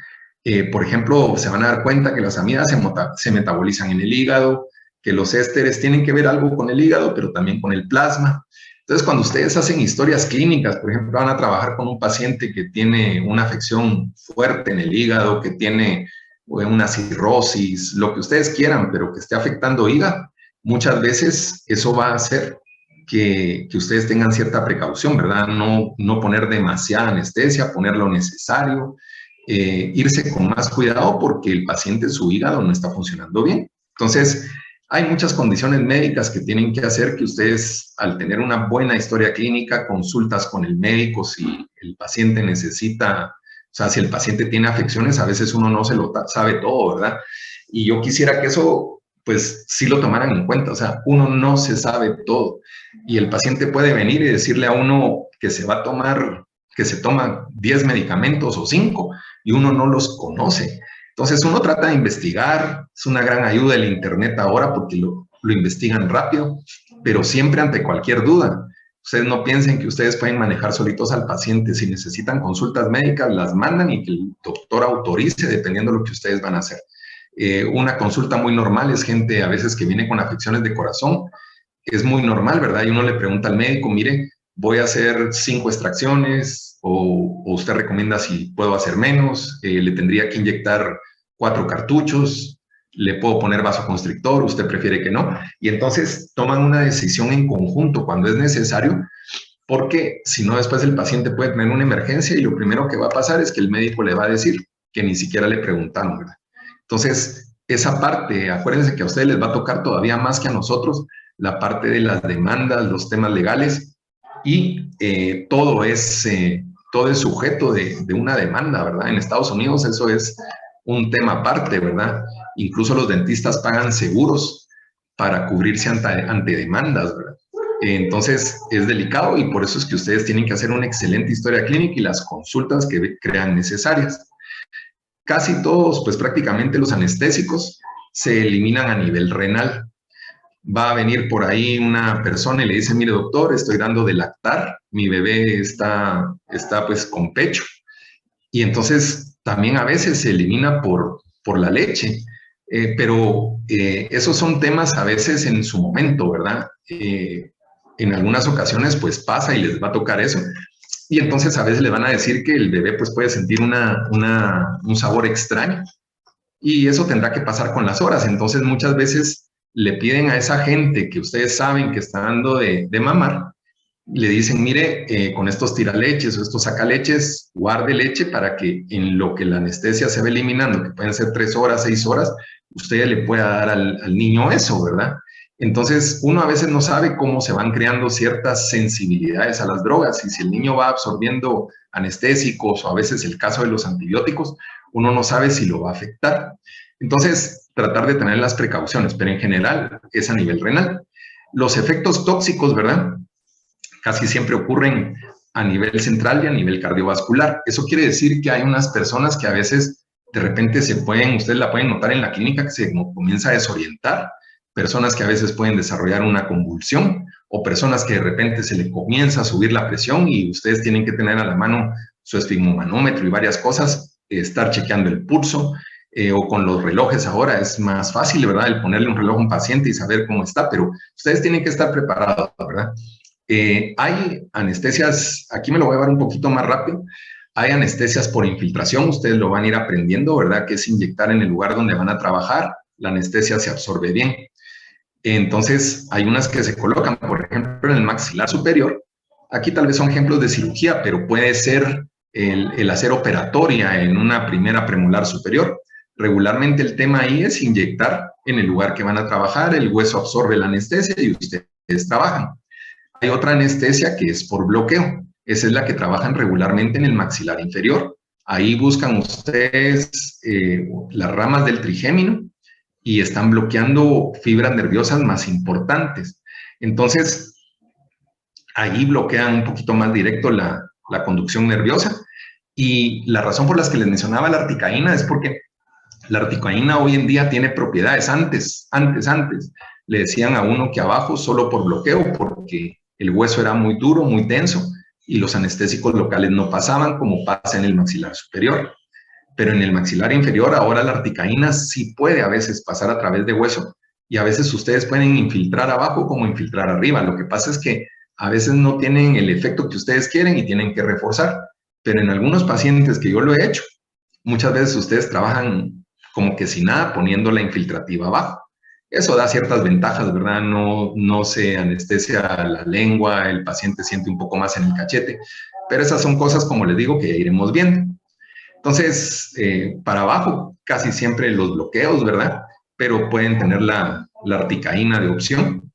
por ejemplo, se van a dar cuenta que las amidas se metabolizan en el hígado, que los ésteres tienen que ver algo con el hígado, pero también con el plasma. Entonces, cuando ustedes hacen historias clínicas, por ejemplo, van a trabajar con un paciente que tiene una afección fuerte en el hígado, que tiene una cirrosis, lo que ustedes quieran, pero que esté afectando hígado, muchas veces eso va a hacer que ustedes tengan cierta precaución, ¿verdad? No poner demasiada anestesia, poner lo necesario, irse con más cuidado porque el paciente, su hígado no está funcionando bien. Entonces, hay muchas condiciones médicas que tienen que hacer que ustedes, al tener una buena historia clínica, consultas con el médico, si el paciente necesita, o sea, si el paciente tiene afecciones, a veces uno no se lo sabe todo, ¿verdad? Y yo quisiera que eso, pues, sí lo tomaran en cuenta, o sea, uno no se sabe todo. Y el paciente puede venir y decirle a uno que se va a tomar, que se toma 10 medicamentos o 5, y uno no los conoce. Entonces uno trata de investigar, es una gran ayuda el internet ahora porque lo investigan rápido, pero siempre ante cualquier duda. Ustedes no piensen que ustedes pueden manejar solitos al paciente. Si necesitan consultas médicas, las mandan y que el doctor autorice dependiendo de lo que ustedes van a hacer. Una consulta muy normal es gente a veces que viene con afecciones de corazón. Es muy normal, ¿verdad? Y uno le pregunta al médico, mire, voy a hacer 5 extracciones o usted recomienda si puedo hacer menos, le tendría que inyectar 4 cartuchos, le puedo poner vasoconstrictor, usted prefiere que no. Y entonces toman una decisión en conjunto cuando es necesario, porque si no después el paciente puede tener una emergencia y lo primero que va a pasar es que el médico le va a decir que ni siquiera le preguntaron, ¿verdad? Entonces, esa parte, acuérdense que a ustedes les va a tocar todavía más que a nosotros, la parte de las demandas, los temas legales, y todo es sujeto de una demanda, ¿verdad? En Estados Unidos eso es un tema aparte, ¿verdad? Incluso los dentistas pagan seguros para cubrirse ante demandas, ¿verdad? Entonces es delicado y por eso es que ustedes tienen que hacer una excelente historia clínica y las consultas que crean necesarias. Casi todos, pues prácticamente los anestésicos se eliminan a nivel renal. Va a venir por ahí una persona y le dice, mire doctor, estoy dando de lactar, mi bebé está pues con pecho. Y entonces también a veces se elimina por la leche. Pero esos son temas a veces en su momento, ¿verdad? En algunas ocasiones pues pasa y les va a tocar eso. Y entonces a veces le van a decir que el bebé pues puede sentir un sabor extraño. Y eso tendrá que pasar con las horas. Entonces muchas veces le piden a esa gente que ustedes saben que está dando de mamar, le dicen, mire, con estos tiraleches o estos sacaleches, guarde leche para que en lo que la anestesia se va eliminando, que pueden ser 3 horas, 6 horas, usted le pueda dar al niño eso, ¿verdad? Entonces, uno a veces no sabe cómo se van creando ciertas sensibilidades a las drogas y si el niño va absorbiendo anestésicos o a veces el caso de los antibióticos, uno no sabe si lo va a afectar. Entonces, tratar de tener las precauciones, pero en general es a nivel renal. Los efectos tóxicos, ¿verdad? Casi siempre ocurren a nivel central y a nivel cardiovascular. Eso quiere decir que hay unas personas que a veces de repente ustedes la pueden notar en la clínica, que se comienza a desorientar, personas que a veces pueden desarrollar una convulsión o personas que de repente se le comienza a subir la presión y ustedes tienen que tener a la mano su esfigmomanómetro y varias cosas, estar chequeando el pulso, o con los relojes ahora es más fácil, ¿verdad? El ponerle un reloj a un paciente y saber cómo está, pero ustedes tienen que estar preparados, ¿verdad? Hay anestesias, aquí me lo voy a dar un poquito más rápido, hay anestesias por infiltración, ustedes lo van a ir aprendiendo, ¿verdad? Que es inyectar en el lugar donde van a trabajar, la anestesia se absorbe bien. Entonces, hay unas que se colocan, por ejemplo, en el maxilar superior. Aquí tal vez son ejemplos de cirugía, pero puede ser el hacer operatoria en una primera premolar superior. Regularmente el tema ahí es inyectar en el lugar que van a trabajar, el hueso absorbe la anestesia y ustedes trabajan. Hay otra anestesia que es por bloqueo. Esa es la que trabajan regularmente en el maxilar inferior. Ahí buscan ustedes las ramas del trigémino y están bloqueando fibras nerviosas más importantes. Entonces, ahí bloquean un poquito más directo la conducción nerviosa. Y la razón por las que les mencionaba la articaína es porque la articaína hoy en día tiene propiedades. Antes, le decían a uno que abajo solo por bloqueo, porque el hueso era muy duro, muy denso, y los anestésicos locales no pasaban como pasa en el maxilar superior. Pero en el maxilar inferior ahora la articaína sí puede a veces pasar a través de hueso y a veces ustedes pueden infiltrar abajo como infiltrar arriba. Lo que pasa es que a veces no tienen el efecto que ustedes quieren y tienen que reforzar. Pero en algunos pacientes que yo lo he hecho, muchas veces ustedes trabajan como que sin nada poniendo la infiltrativa abajo. Eso da ciertas ventajas, ¿verdad? No se anestesia la lengua, el paciente siente un poco más en el cachete, pero esas son cosas, como les digo, que ya iremos viendo. Entonces, para abajo, casi siempre los bloqueos, ¿verdad? Pero pueden tener la articaína de opción,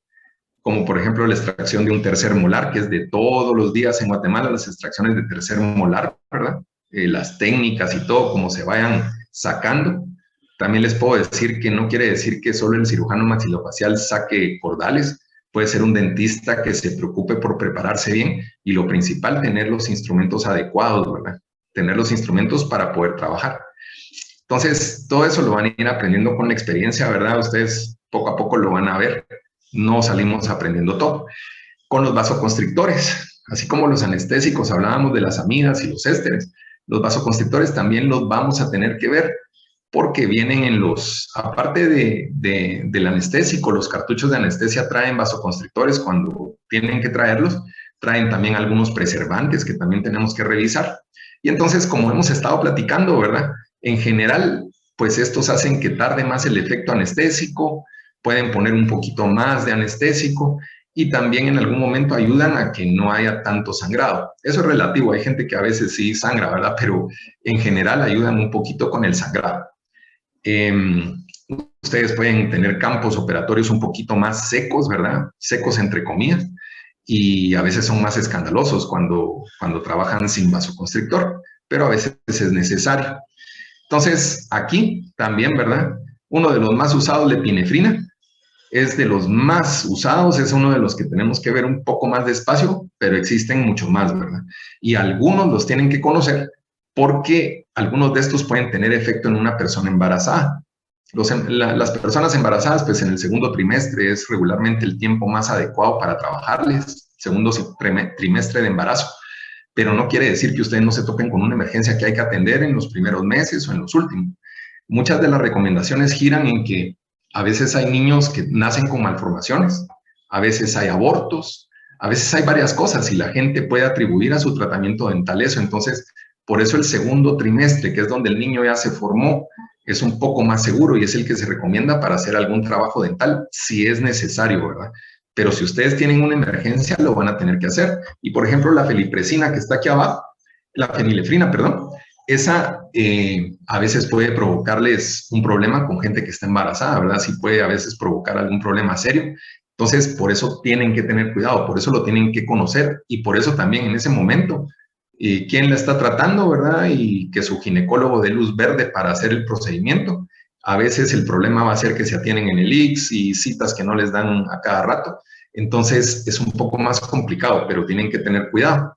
como por ejemplo la extracción de un tercer molar, que es de todos los días en Guatemala, las extracciones de tercer molar, ¿verdad? Las técnicas y todo, como se vayan sacando. También les puedo decir que no quiere decir que solo el cirujano maxilofacial saque cordales, puede ser un dentista que se preocupe por prepararse bien y lo principal, tener los instrumentos adecuados, ¿verdad? Tener los instrumentos para poder trabajar. Entonces, todo eso lo van a ir aprendiendo con la experiencia, ¿verdad? Ustedes poco a poco lo van a ver, no salimos aprendiendo todo. Con los vasoconstrictores, así como los anestésicos, hablábamos de las amidas y los ésteres, los vasoconstrictores también los vamos a tener que ver porque vienen aparte del anestésico, los cartuchos de anestesia traen vasoconstrictores cuando tienen que traerlos, traen también algunos preservantes que también tenemos que revisar. Y entonces, como hemos estado platicando, ¿verdad? En general, pues estos hacen que tarde más el efecto anestésico, pueden poner un poquito más de anestésico y también en algún momento ayudan a que no haya tanto sangrado. Eso es relativo, hay gente que a veces sí sangra, ¿verdad? Pero en general ayudan un poquito con el sangrado. Ustedes pueden tener campos operatorios un poquito más secos, ¿verdad? Secos entre comillas, y a veces son más escandalosos cuando trabajan sin vasoconstrictor, pero a veces es necesario. Entonces, aquí también, ¿verdad? Uno de los más usados, la epinefrina, es de los más usados, es uno de los que tenemos que ver un poco más despacio, pero existen mucho más, ¿verdad? Y algunos los tienen que conocer porque algunos de estos pueden tener efecto en una persona embarazada. Las personas embarazadas, pues en el segundo trimestre es regularmente el tiempo más adecuado para trabajarles, segundo trimestre de embarazo, pero no quiere decir que ustedes no se toquen con una emergencia que hay que atender en los primeros meses o en los últimos. Muchas de las recomendaciones giran en que a veces hay niños que nacen con malformaciones, a veces hay abortos, a veces hay varias cosas y la gente puede atribuir a su tratamiento dental eso. Entonces, por eso el segundo trimestre, que es donde el niño ya se formó, es un poco más seguro y es el que se recomienda para hacer algún trabajo dental, si es necesario, ¿verdad? Pero si ustedes tienen una emergencia, lo van a tener que hacer. Y, por ejemplo, la felipresina que está aquí abajo, la fenilefrina, perdón, esa a veces puede provocarles un problema con gente que está embarazada, ¿verdad? Sí puede a veces provocar algún problema serio. Entonces, por eso tienen que tener cuidado, por eso lo tienen que conocer y por eso también en ese momento, quién la está tratando, ¿verdad? Y que su ginecólogo dé luz verde para hacer el procedimiento. A veces el problema va a ser que se atienen en el ICS y citas que no les dan a cada rato. Entonces, es un poco más complicado, pero tienen que tener cuidado.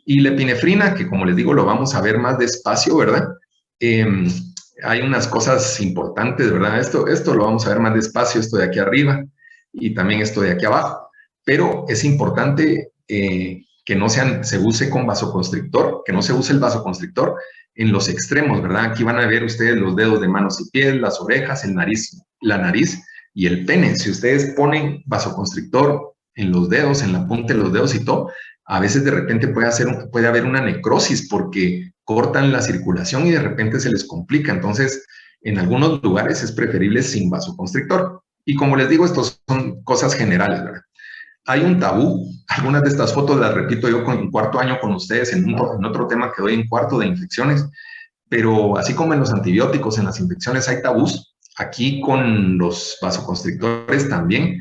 Y la epinefrina, que como les digo, lo vamos a ver más despacio, ¿verdad? Hay unas cosas importantes, ¿verdad? Esto lo vamos a ver más despacio, esto de aquí arriba y también esto de aquí abajo. Pero es importante que no se use con vasoconstrictor, que no se use el vasoconstrictor en los extremos, ¿verdad? Aquí van a ver ustedes los dedos de manos y pies, las orejas, la nariz y el pene. Si ustedes ponen vasoconstrictor en los dedos, en la punta de los dedos y todo, a veces de repente puede haber una necrosis porque cortan la circulación y de repente se les complica. Entonces, en algunos lugares es preferible sin vasoconstrictor. Y como les digo, estos son cosas generales, ¿verdad? Hay un tabú, algunas de estas fotos las repito yo en cuarto año con ustedes en otro tema que doy en cuarto de infecciones, pero así como en los antibióticos, en las infecciones hay tabús, aquí con los vasoconstrictores también.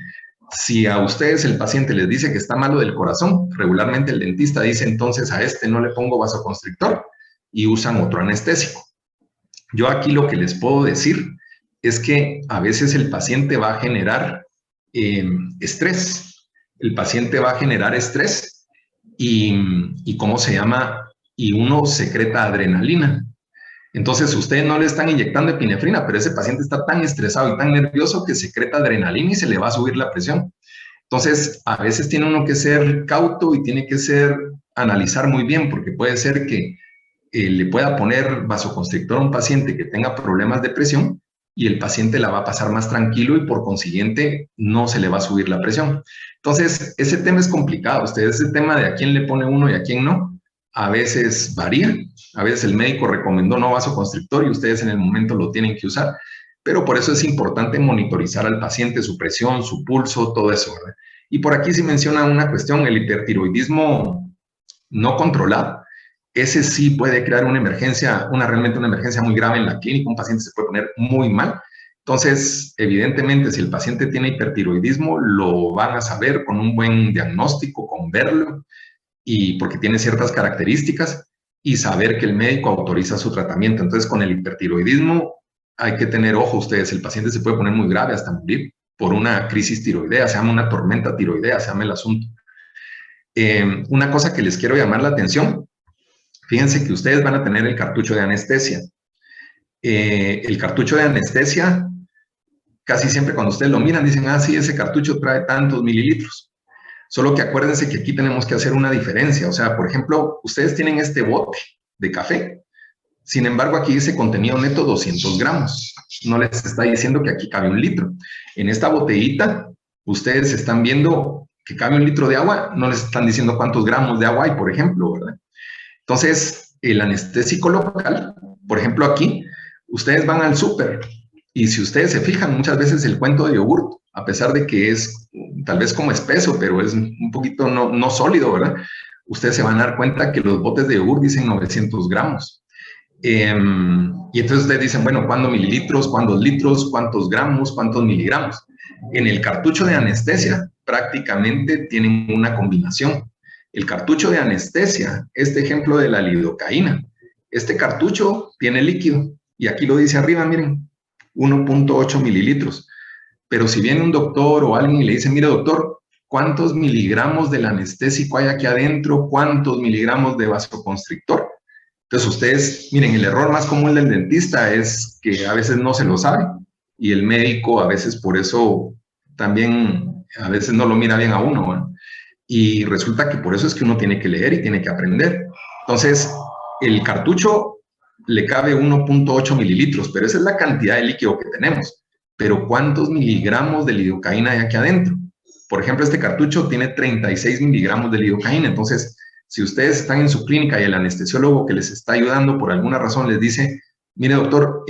Si a ustedes el paciente les dice que está malo del corazón, regularmente el dentista dice entonces a este no le pongo vasoconstrictor y usan otro anestésico. Yo aquí lo que les puedo decir es que a veces el paciente va a generar estrés. El paciente va a generar estrés y ¿cómo se llama? Y uno secreta adrenalina. Entonces, ustedes no le están inyectando epinefrina, pero ese paciente está tan estresado y tan nervioso que secreta adrenalina y se le va a subir la presión. Entonces, a veces tiene uno que ser cauto y tiene que analizar muy bien, porque puede ser que le pueda poner vasoconstrictor a un paciente que tenga problemas de presión y el paciente la va a pasar más tranquilo y por consiguiente no se le va a subir la presión. Entonces, ese tema es complicado. Ese tema de a quién le pone uno y a quién no, a veces varía. A veces el médico recomendó no vasoconstrictor y ustedes en el momento lo tienen que usar, pero por eso es importante monitorizar al paciente, su presión, su pulso, todo eso, ¿verdad? Y por aquí sí menciona una cuestión, el hipertiroidismo no controlado. Ese sí puede crear una emergencia, realmente una emergencia muy grave en la clínica, un paciente se puede poner muy mal. Entonces, evidentemente, si el paciente tiene hipertiroidismo, lo van a saber con un buen diagnóstico, con verlo, y porque tiene ciertas características, y saber que el médico autoriza su tratamiento. Entonces, con el hipertiroidismo hay que tener ojo ustedes, el paciente se puede poner muy grave hasta morir por una crisis tiroidea, se llama una tormenta tiroidea, se llama el asunto. Una cosa que les quiero llamar la atención, fíjense que ustedes van a tener el cartucho de anestesia. El cartucho de anestesia, casi siempre cuando ustedes lo miran, dicen, ah, sí, ese cartucho trae tantos mililitros. Solo que acuérdense que aquí tenemos que hacer una diferencia. O sea, por ejemplo, ustedes tienen este bote de café. Sin embargo, aquí dice contenido neto 200 gramos. No les está diciendo que aquí cabe 1 litro. En esta botellita, ustedes están viendo que cabe 1 litro de agua. No les están diciendo cuántos gramos de agua hay, por ejemplo, ¿verdad? Entonces, el anestésico local, por ejemplo, aquí, ustedes van al súper y si ustedes se fijan, muchas veces el cuento de yogurt a pesar de que es tal vez como espeso, pero es un poquito no sólido, ¿verdad? Ustedes se van a dar cuenta que los botes de yogur dicen 900 gramos. Y entonces ustedes dicen, bueno, ¿cuántos mililitros, cuántos litros, cuántos gramos, cuántos miligramos? En el cartucho de anestesia prácticamente tienen una combinación. El cartucho de anestesia, este ejemplo de la lidocaína, este cartucho tiene líquido y aquí lo dice arriba, miren, 1.8 mililitros. Pero si viene un doctor o alguien y le dice, mire doctor, ¿cuántos miligramos del anestésico hay aquí adentro? ¿Cuántos miligramos de vasoconstrictor? Entonces ustedes, miren, el error más común del dentista es que a veces no se lo sabe y el médico a veces por eso también a veces no lo mira bien a uno, ¿no? Y resulta que por eso es que uno tiene que leer y tiene que aprender. Entonces, el cartucho le cabe 1.8 mililitros, pero esa es la cantidad de líquido que tenemos. Pero ¿cuántos miligramos de lidocaína hay aquí adentro? Por ejemplo, este cartucho tiene 36 miligramos de lidocaína, entonces si ustedes están en su clínica y el anestesiólogo que les está ayudando por alguna razón les dice, mire doctor,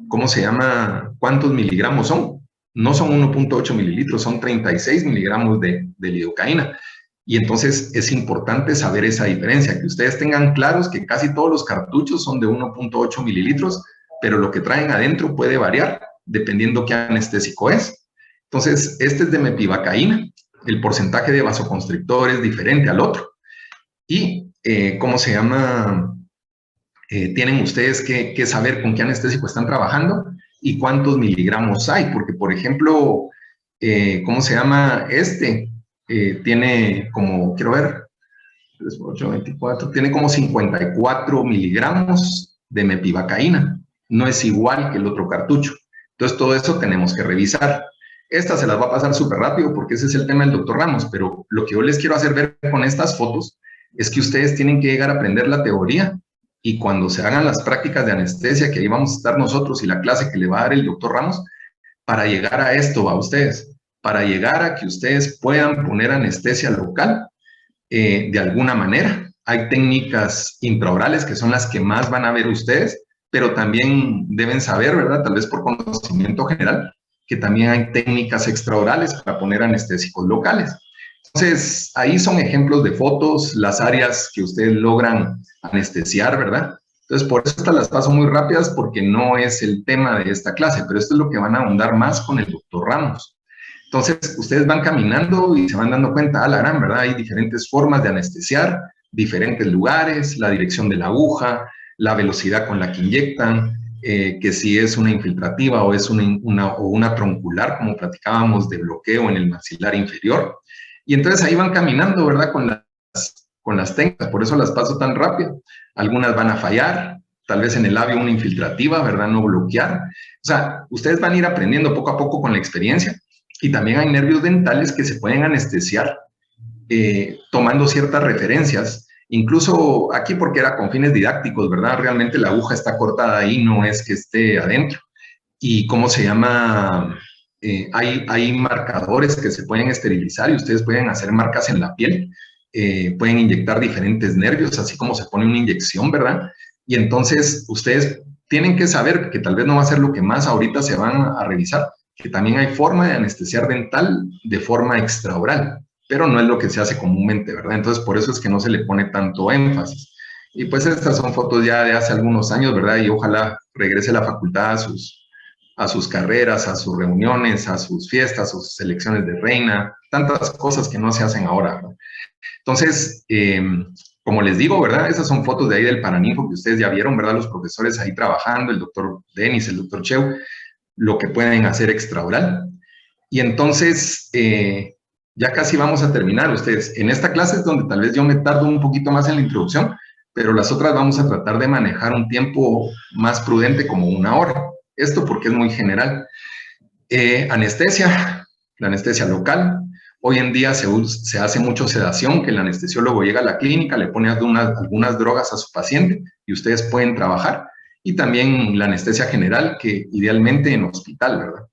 ¿cómo se llama? ¿Cuántos miligramos son? No son 1.8 mililitros, son 36 miligramos de lidocaína. Y entonces es importante saber esa diferencia, que ustedes tengan claros que casi todos los cartuchos son de 1.8 mililitros, pero lo que traen adentro puede variar dependiendo qué anestésico es. Entonces, este es de mepivacaína. El porcentaje de vasoconstrictor es diferente al otro. Y, ¿cómo se llama? Tienen ustedes que saber con qué anestésico están trabajando y cuántos miligramos hay, porque, por ejemplo, ¿cómo se llama? Tiene como, quiero ver, 3 por 8, 24, tiene como 54 miligramos de mepivacaína. No es igual que el otro cartucho. Entonces, todo eso tenemos que revisar. Esta se las va a pasar súper rápido porque ese es el tema del doctor Ramos, pero lo que yo les quiero hacer ver con estas fotos es que ustedes tienen que llegar a aprender la teoría y cuando se hagan las prácticas de anestesia, que ahí vamos a estar nosotros y la clase que le va a dar el doctor Ramos, para llegar a esto, a ustedes, para llegar a que ustedes puedan poner anestesia local de alguna manera. Hay técnicas intraorales que son las que más van a ver ustedes, pero también deben saber, ¿verdad? Tal vez por conocimiento general, que también hay técnicas extraorales para poner anestésicos locales. Entonces, ahí son ejemplos de fotos, las áreas que ustedes logran anestesiar, ¿verdad? Entonces, por eso estas las paso muy rápidas porque no es el tema de esta clase, pero esto es lo que van a ahondar más con el doctor Ramos. Entonces, ustedes van caminando y se van dando cuenta, la gran, ¿verdad? Hay diferentes formas de anestesiar, diferentes lugares, la dirección de la aguja, la velocidad con la que inyectan, que si es una infiltrativa o es una troncular, como platicábamos de bloqueo en el maxilar inferior. Y entonces ahí van caminando, ¿verdad? Con las técnicas, por eso las paso tan rápido. Algunas van a fallar, tal vez en el labio una infiltrativa, ¿verdad? No bloquear. O sea, ustedes van a ir aprendiendo poco a poco con la experiencia. Y también hay nervios dentales que se pueden anestesiar tomando ciertas referencias. Incluso aquí porque era con fines didácticos, ¿verdad? Realmente la aguja está cortada ahí, no es que esté adentro. Y ¿cómo se llama? Hay marcadores que se pueden esterilizar y ustedes pueden hacer marcas en la piel, pueden inyectar diferentes nervios, así como se pone una inyección, ¿verdad? Y entonces ustedes tienen que saber que tal vez no va a ser lo que más ahorita se van a revisar, que también hay forma de anestesiar dental de forma extraoral, pero no es lo que se hace comúnmente, ¿verdad? Entonces por eso es que no se le pone tanto énfasis. Y pues estas son fotos ya de hace algunos años, ¿verdad? Y ojalá regrese la facultad a sus carreras, a sus reuniones, a sus fiestas, a sus selecciones de reina, tantas cosas que no se hacen ahora, ¿verdad? Entonces, como les digo, ¿verdad? Esas son fotos de ahí del Paraninfo que ustedes ya vieron, ¿verdad? Los profesores ahí trabajando, el doctor Denis, el doctor Cheu, lo que pueden hacer extraoral. Y entonces, ya casi vamos a terminar ustedes. En esta clase es donde tal vez yo me tardo un poquito más en la introducción, pero las otras vamos a tratar de manejar un tiempo más prudente, como 1 hora. Esto porque es muy general. Anestesia, la anestesia local. Hoy en día se hace mucho sedación, que el anestesiólogo llega a la clínica, le pone algunas drogas a su paciente y ustedes pueden trabajar. Y también la anestesia general, que idealmente en hospital, ¿verdad?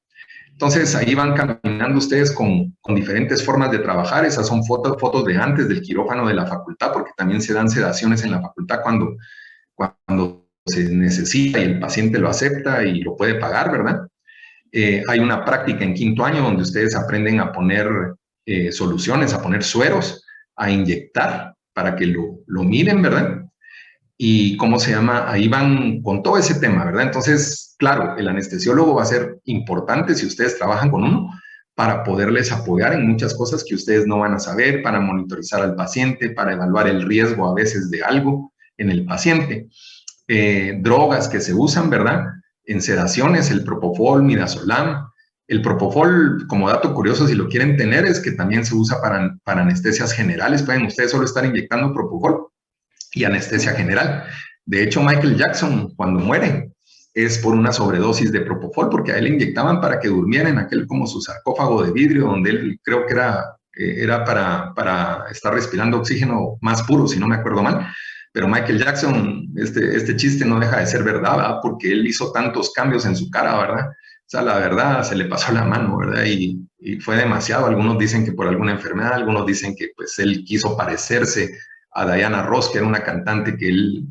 Entonces ahí van caminando ustedes con diferentes formas de trabajar. Esas son fotos de antes del quirófano de la facultad, porque también se dan sedaciones en la facultad cuando se necesita y el paciente lo acepta y lo puede pagar, ¿verdad? Hay una práctica en quinto año donde ustedes aprenden a poner soluciones, a poner sueros, a inyectar para que lo miren, ¿verdad? Y cómo se llama, ahí van con todo ese tema, ¿verdad? Entonces, claro, el anestesiólogo va a ser importante si ustedes trabajan con uno para poderles apoyar en muchas cosas que ustedes no van a saber, para monitorizar al paciente, para evaluar el riesgo a veces de algo en el paciente. Drogas que se usan, ¿verdad? En sedaciones, el propofol, midazolam. El propofol, como dato curioso, si lo quieren tener, es que también se usa para anestesias generales. Pueden ustedes solo estar inyectando propofol y anestesia general. De hecho, Michael Jackson, cuando muere, es por una sobredosis de propofol, porque a él le inyectaban para que durmiera en aquel como su sarcófago de vidrio, donde él creo que era para estar respirando oxígeno más puro, si no me acuerdo mal. Pero Michael Jackson, este chiste no deja de ser verdad, ¿verdad? Porque él hizo tantos cambios en su cara, ¿verdad? O sea, la verdad, se le pasó la mano, ¿verdad? Y fue demasiado. Algunos dicen que por alguna enfermedad, algunos dicen que pues él quiso parecerse a Diana Ross, que era una cantante que él,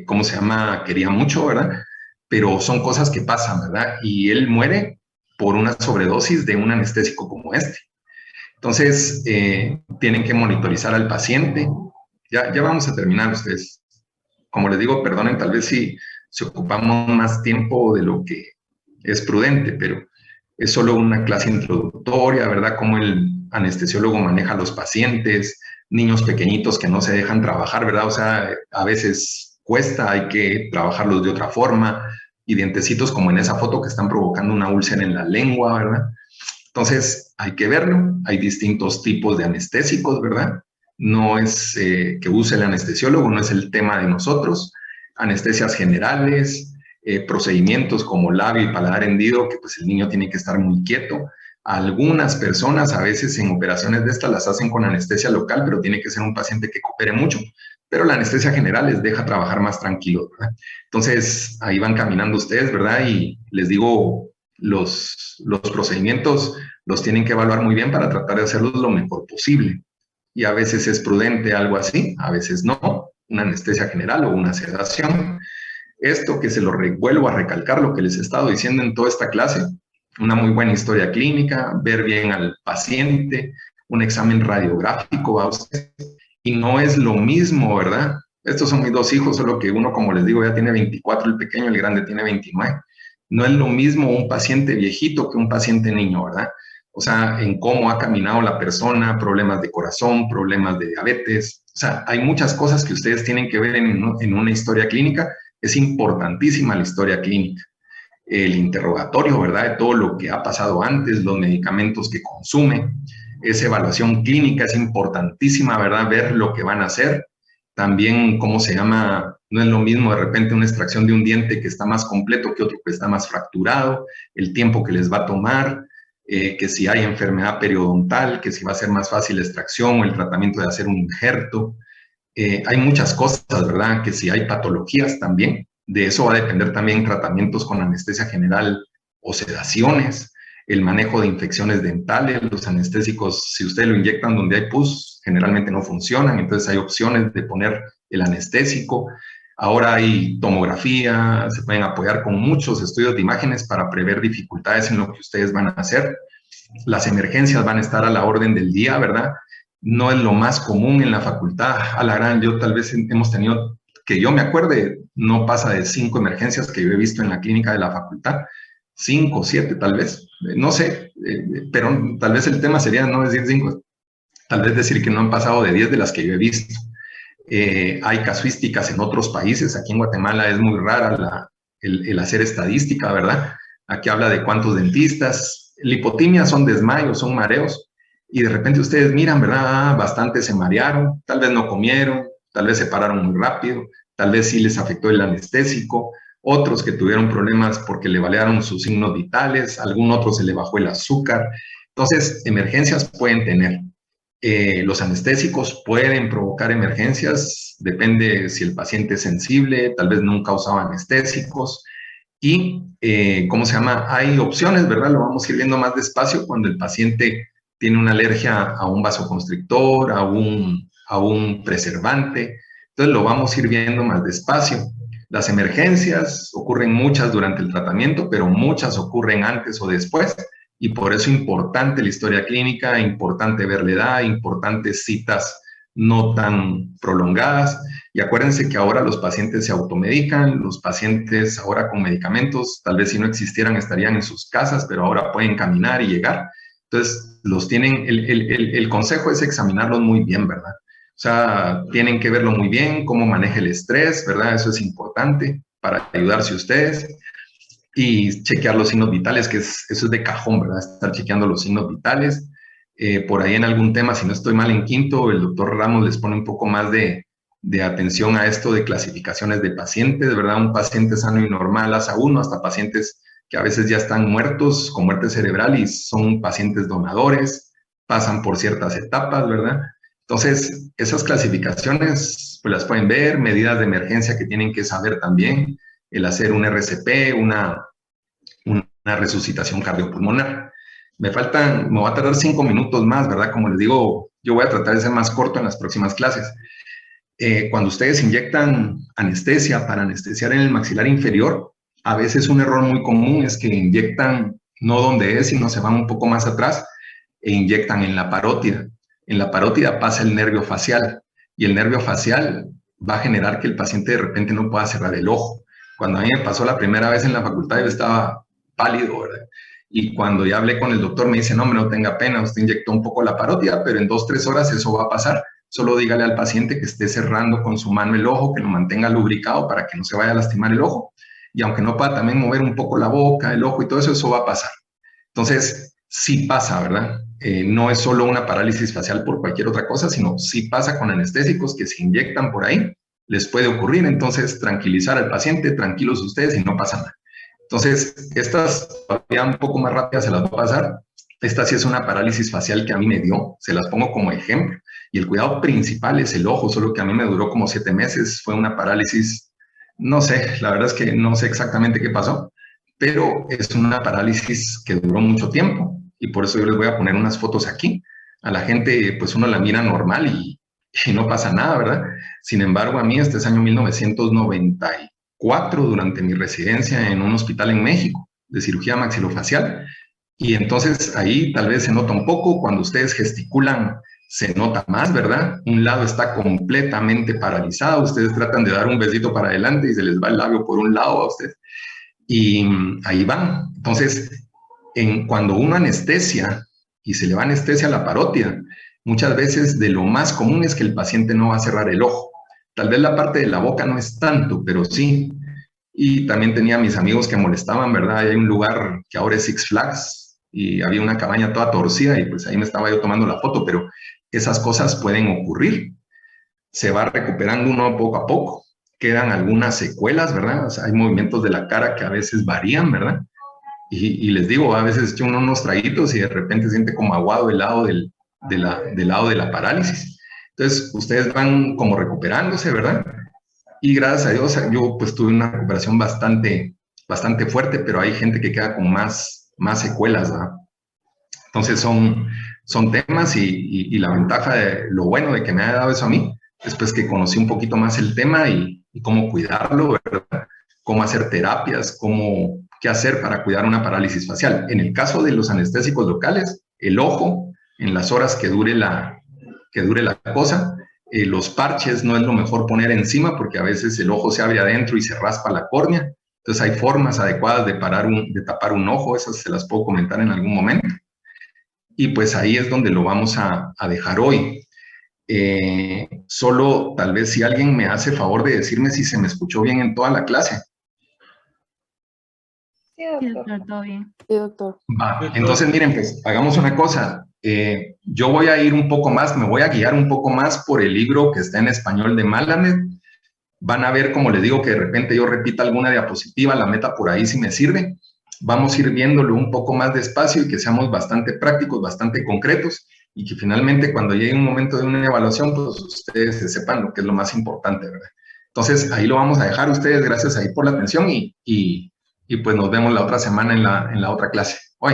¿cómo se llama?, quería mucho, ¿verdad? Pero son cosas que pasan, ¿verdad? Y él muere por una sobredosis de un anestésico como este. Entonces, tienen que monitorizar al paciente. Ya vamos a terminar ustedes. Como les digo, perdonen, tal vez si ocupamos más tiempo de lo que es prudente, pero es solo una clase introductoria, ¿verdad? Cómo el anestesiólogo maneja a los pacientes, niños pequeñitos que no se dejan trabajar, ¿verdad? O sea, a veces cuesta, hay que trabajarlos de otra forma, y dientecitos como en esa foto que están provocando una úlcera en la lengua, ¿verdad? Entonces, hay que verlo, hay distintos tipos de anestésicos, ¿verdad? No es que use el anestesiólogo, no es el tema de nosotros. Anestesias generales, procedimientos como labio y paladar hendido, que pues el niño tiene que estar muy quieto. Algunas personas a veces en operaciones de estas las hacen con anestesia local, pero tiene que ser un paciente que coopere mucho. Pero la anestesia general les deja trabajar más tranquilo, ¿verdad? Entonces, ahí van caminando ustedes, ¿verdad? Y les digo, los procedimientos los tienen que evaluar muy bien para tratar de hacerlos lo mejor posible. Y a veces es prudente algo así, a veces no, una anestesia general o una sedación. Esto que se lo vuelvo a recalcar, lo que les he estado diciendo en toda esta clase, una muy buena historia clínica, ver bien al paciente, un examen radiográfico a usted, y no es lo mismo, ¿verdad? Estos son mis dos hijos, solo que uno, como les digo, ya tiene 24, el pequeño, el grande tiene 29. No es lo mismo un paciente viejito que un paciente niño, ¿verdad? O sea, en cómo ha caminado la persona, problemas de corazón, problemas de diabetes. O sea, hay muchas cosas que ustedes tienen que ver en una historia clínica. Es importantísima la historia clínica. El interrogatorio, ¿verdad? De todo lo que ha pasado antes, los medicamentos que consume. Esa evaluación clínica es importantísima, ¿verdad? Ver lo que van a hacer. También, ¿cómo se llama? No es lo mismo de repente una extracción de un diente que está más completo que otro que está más fracturado, el tiempo que les va a tomar, que si hay enfermedad periodontal, que si va a ser más fácil la extracción o el tratamiento de hacer un injerto. Hay muchas cosas, ¿verdad? Que si hay patologías también, de eso va a depender también tratamientos con anestesia general o sedaciones, el manejo de infecciones dentales, los anestésicos, si ustedes lo inyectan donde hay pus, generalmente no funcionan, entonces hay opciones de poner el anestésico. Ahora hay tomografía, se pueden apoyar con muchos estudios de imágenes para prever dificultades en lo que ustedes van a hacer. Las emergencias van a estar a la orden del día, ¿verdad? No es lo más común en la facultad. A la gran, yo tal vez hemos tenido, que yo me acuerde, no pasa de 5 emergencias que yo he visto en la clínica de la facultad. 5, 7 tal vez, no sé, pero tal vez el tema sería no decir 5, tal vez decir que no han pasado de 10 de las que yo he visto. Hay casuísticas en otros países, aquí en Guatemala es muy rara el hacer estadística, ¿verdad? Aquí habla de cuántos dentistas, lipotimia son desmayos, son mareos, y de repente ustedes miran, ¿verdad? Bastantes se marearon, tal vez no comieron, tal vez se pararon muy rápido, tal vez sí les afectó el anestésico, otros que tuvieron problemas porque le balearon sus signos vitales, algún otro se le bajó el azúcar. Entonces, emergencias pueden tener. Los anestésicos pueden provocar emergencias, depende si el paciente es sensible, tal vez nunca usaba anestésicos. Y, ¿cómo se llama? Hay opciones, ¿verdad? Lo vamos a ir viendo más despacio cuando el paciente tiene una alergia a un vasoconstrictor, a un preservante. Entonces lo vamos a ir viendo más despacio. Las emergencias ocurren muchas durante el tratamiento, pero muchas ocurren antes o después, y por eso es importante la historia clínica, importante ver la edad, importantes citas no tan prolongadas. Y acuérdense que ahora los pacientes se automedican, los pacientes ahora con medicamentos, tal vez si no existieran estarían en sus casas, pero ahora pueden caminar y llegar. Entonces, los tienen, el consejo es examinarlos muy bien, ¿verdad? O sea, tienen que verlo muy bien, cómo maneja el estrés, ¿verdad? Eso es importante para ayudarse ustedes. Y chequear los signos vitales, que eso es de cajón, ¿verdad? Estar chequeando los signos vitales. Por ahí en algún tema, si no estoy mal en quinto, el doctor Ramos les pone un poco más de atención a esto de clasificaciones de pacientes, ¿verdad? Un paciente sano y normal, ASA 1, hasta pacientes que a veces ya están muertos, con muerte cerebral y son pacientes donadores, pasan por ciertas etapas, ¿verdad? Entonces, esas clasificaciones, pues las pueden ver, medidas de emergencia que tienen que saber también, el hacer un RCP, una resucitación cardiopulmonar. Me va a tardar 5 minutos más, ¿verdad? Como les digo, yo voy a tratar de ser más corto en las próximas clases. Cuando ustedes inyectan anestesia para anestesiar en el maxilar inferior, a veces un error muy común es que inyectan no donde es, sino se van un poco más atrás e inyectan en la parótida. En la parótida pasa el nervio facial y el nervio facial va a generar que el paciente de repente no pueda cerrar el ojo. Cuando a mí me pasó la primera vez en la facultad, yo estaba pálido, ¿verdad? Y cuando ya hablé con el doctor, me dice, no, no tenga pena, usted inyectó un poco la parótida, pero en 2-3 horas eso va a pasar. Solo dígale al paciente que esté cerrando con su mano el ojo, que lo mantenga lubricado para que no se vaya a lastimar el ojo. Y aunque no pueda también mover un poco la boca, el ojo y todo eso, eso va a pasar. Entonces, sí pasa, ¿verdad? No es solo una parálisis facial por cualquier otra cosa, sino sí pasa con anestésicos que se inyectan por ahí, les puede ocurrir. Entonces, tranquilizar al paciente, tranquilos ustedes y no pasa nada. Entonces, estas todavía un poco más rápidas se las voy a pasar. Esta sí es una parálisis facial que a mí me dio, se las pongo como ejemplo. Y el cuidado principal es el ojo, solo que a mí me duró como 7 meses. Fue una parálisis, no sé, la verdad es que no sé exactamente qué pasó, pero es una parálisis que duró mucho tiempo. Y por eso yo les voy a poner unas fotos aquí. A la gente, pues uno la mira normal y no pasa nada, ¿verdad? Sin embargo, a mí este es año 1994, durante mi residencia en un hospital en México de cirugía maxilofacial. Y entonces ahí tal vez se nota un poco, cuando ustedes gesticulan se nota más, ¿verdad? Un lado está completamente paralizado, ustedes tratan de dar un besito para adelante y se les va el labio por un lado a ustedes. Y ahí van. Entonces, cuando uno anestesia y se le va anestesia a la parótida, muchas veces de lo más común es que el paciente no va a cerrar el ojo. Tal vez la parte de la boca no es tanto, pero sí. Y también tenía mis amigos que molestaban, ¿verdad? Hay un lugar que ahora es Six Flags y había una cabaña toda torcida y pues ahí me estaba yo tomando la foto, pero esas cosas pueden ocurrir. Se va recuperando uno poco a poco. Quedan algunas secuelas, ¿verdad? O sea, hay movimientos de la cara que a veces varían, ¿verdad? Y les digo, a veces echa uno unos traguitos y de repente siente como aguado el lado del lado de la parálisis. Entonces, ustedes van como recuperándose, ¿verdad? Y gracias a Dios, yo pues tuve una recuperación bastante fuerte, pero hay gente que queda con más secuelas, ¿verdad? Entonces son temas y la ventaja de lo bueno de que me haya dado eso a mí es pues que conocí un poquito más el tema y cómo cuidarlo, ¿verdad? Cómo hacer terapias, qué hacer para cuidar una parálisis facial. En el caso de los anestésicos locales, el ojo, en las horas que dure la cosa, los parches no es lo mejor poner encima porque a veces el ojo se abre adentro y se raspa la córnea. Entonces hay formas adecuadas de tapar un ojo, esas se las puedo comentar en algún momento. Y pues ahí es donde lo vamos a dejar hoy. Solo tal vez si alguien me hace favor de decirme si se me escuchó bien en toda la clase. Sí, doctor, todo bien. Sí, doctor. Va, entonces miren, pues hagamos una cosa. Yo voy a ir un poco más, me voy a guiar un poco más por el libro que está en español de Malamed. Van a ver, como les digo, que de repente yo repita alguna diapositiva, la meta por ahí si me sirve. Vamos a ir viéndolo un poco más despacio y que seamos bastante prácticos, bastante concretos y que finalmente cuando llegue un momento de una evaluación, pues ustedes sepan lo que es lo más importante, ¿verdad? Entonces, ahí lo vamos a dejar ustedes. Gracias ahí por la atención y pues nos vemos la otra semana en la otra clase. Hoy.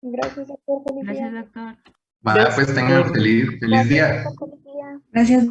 Gracias, doctor. Feliz día. Gracias, doctor. Vaya, pues tengan feliz día. Doctor, feliz día. Gracias.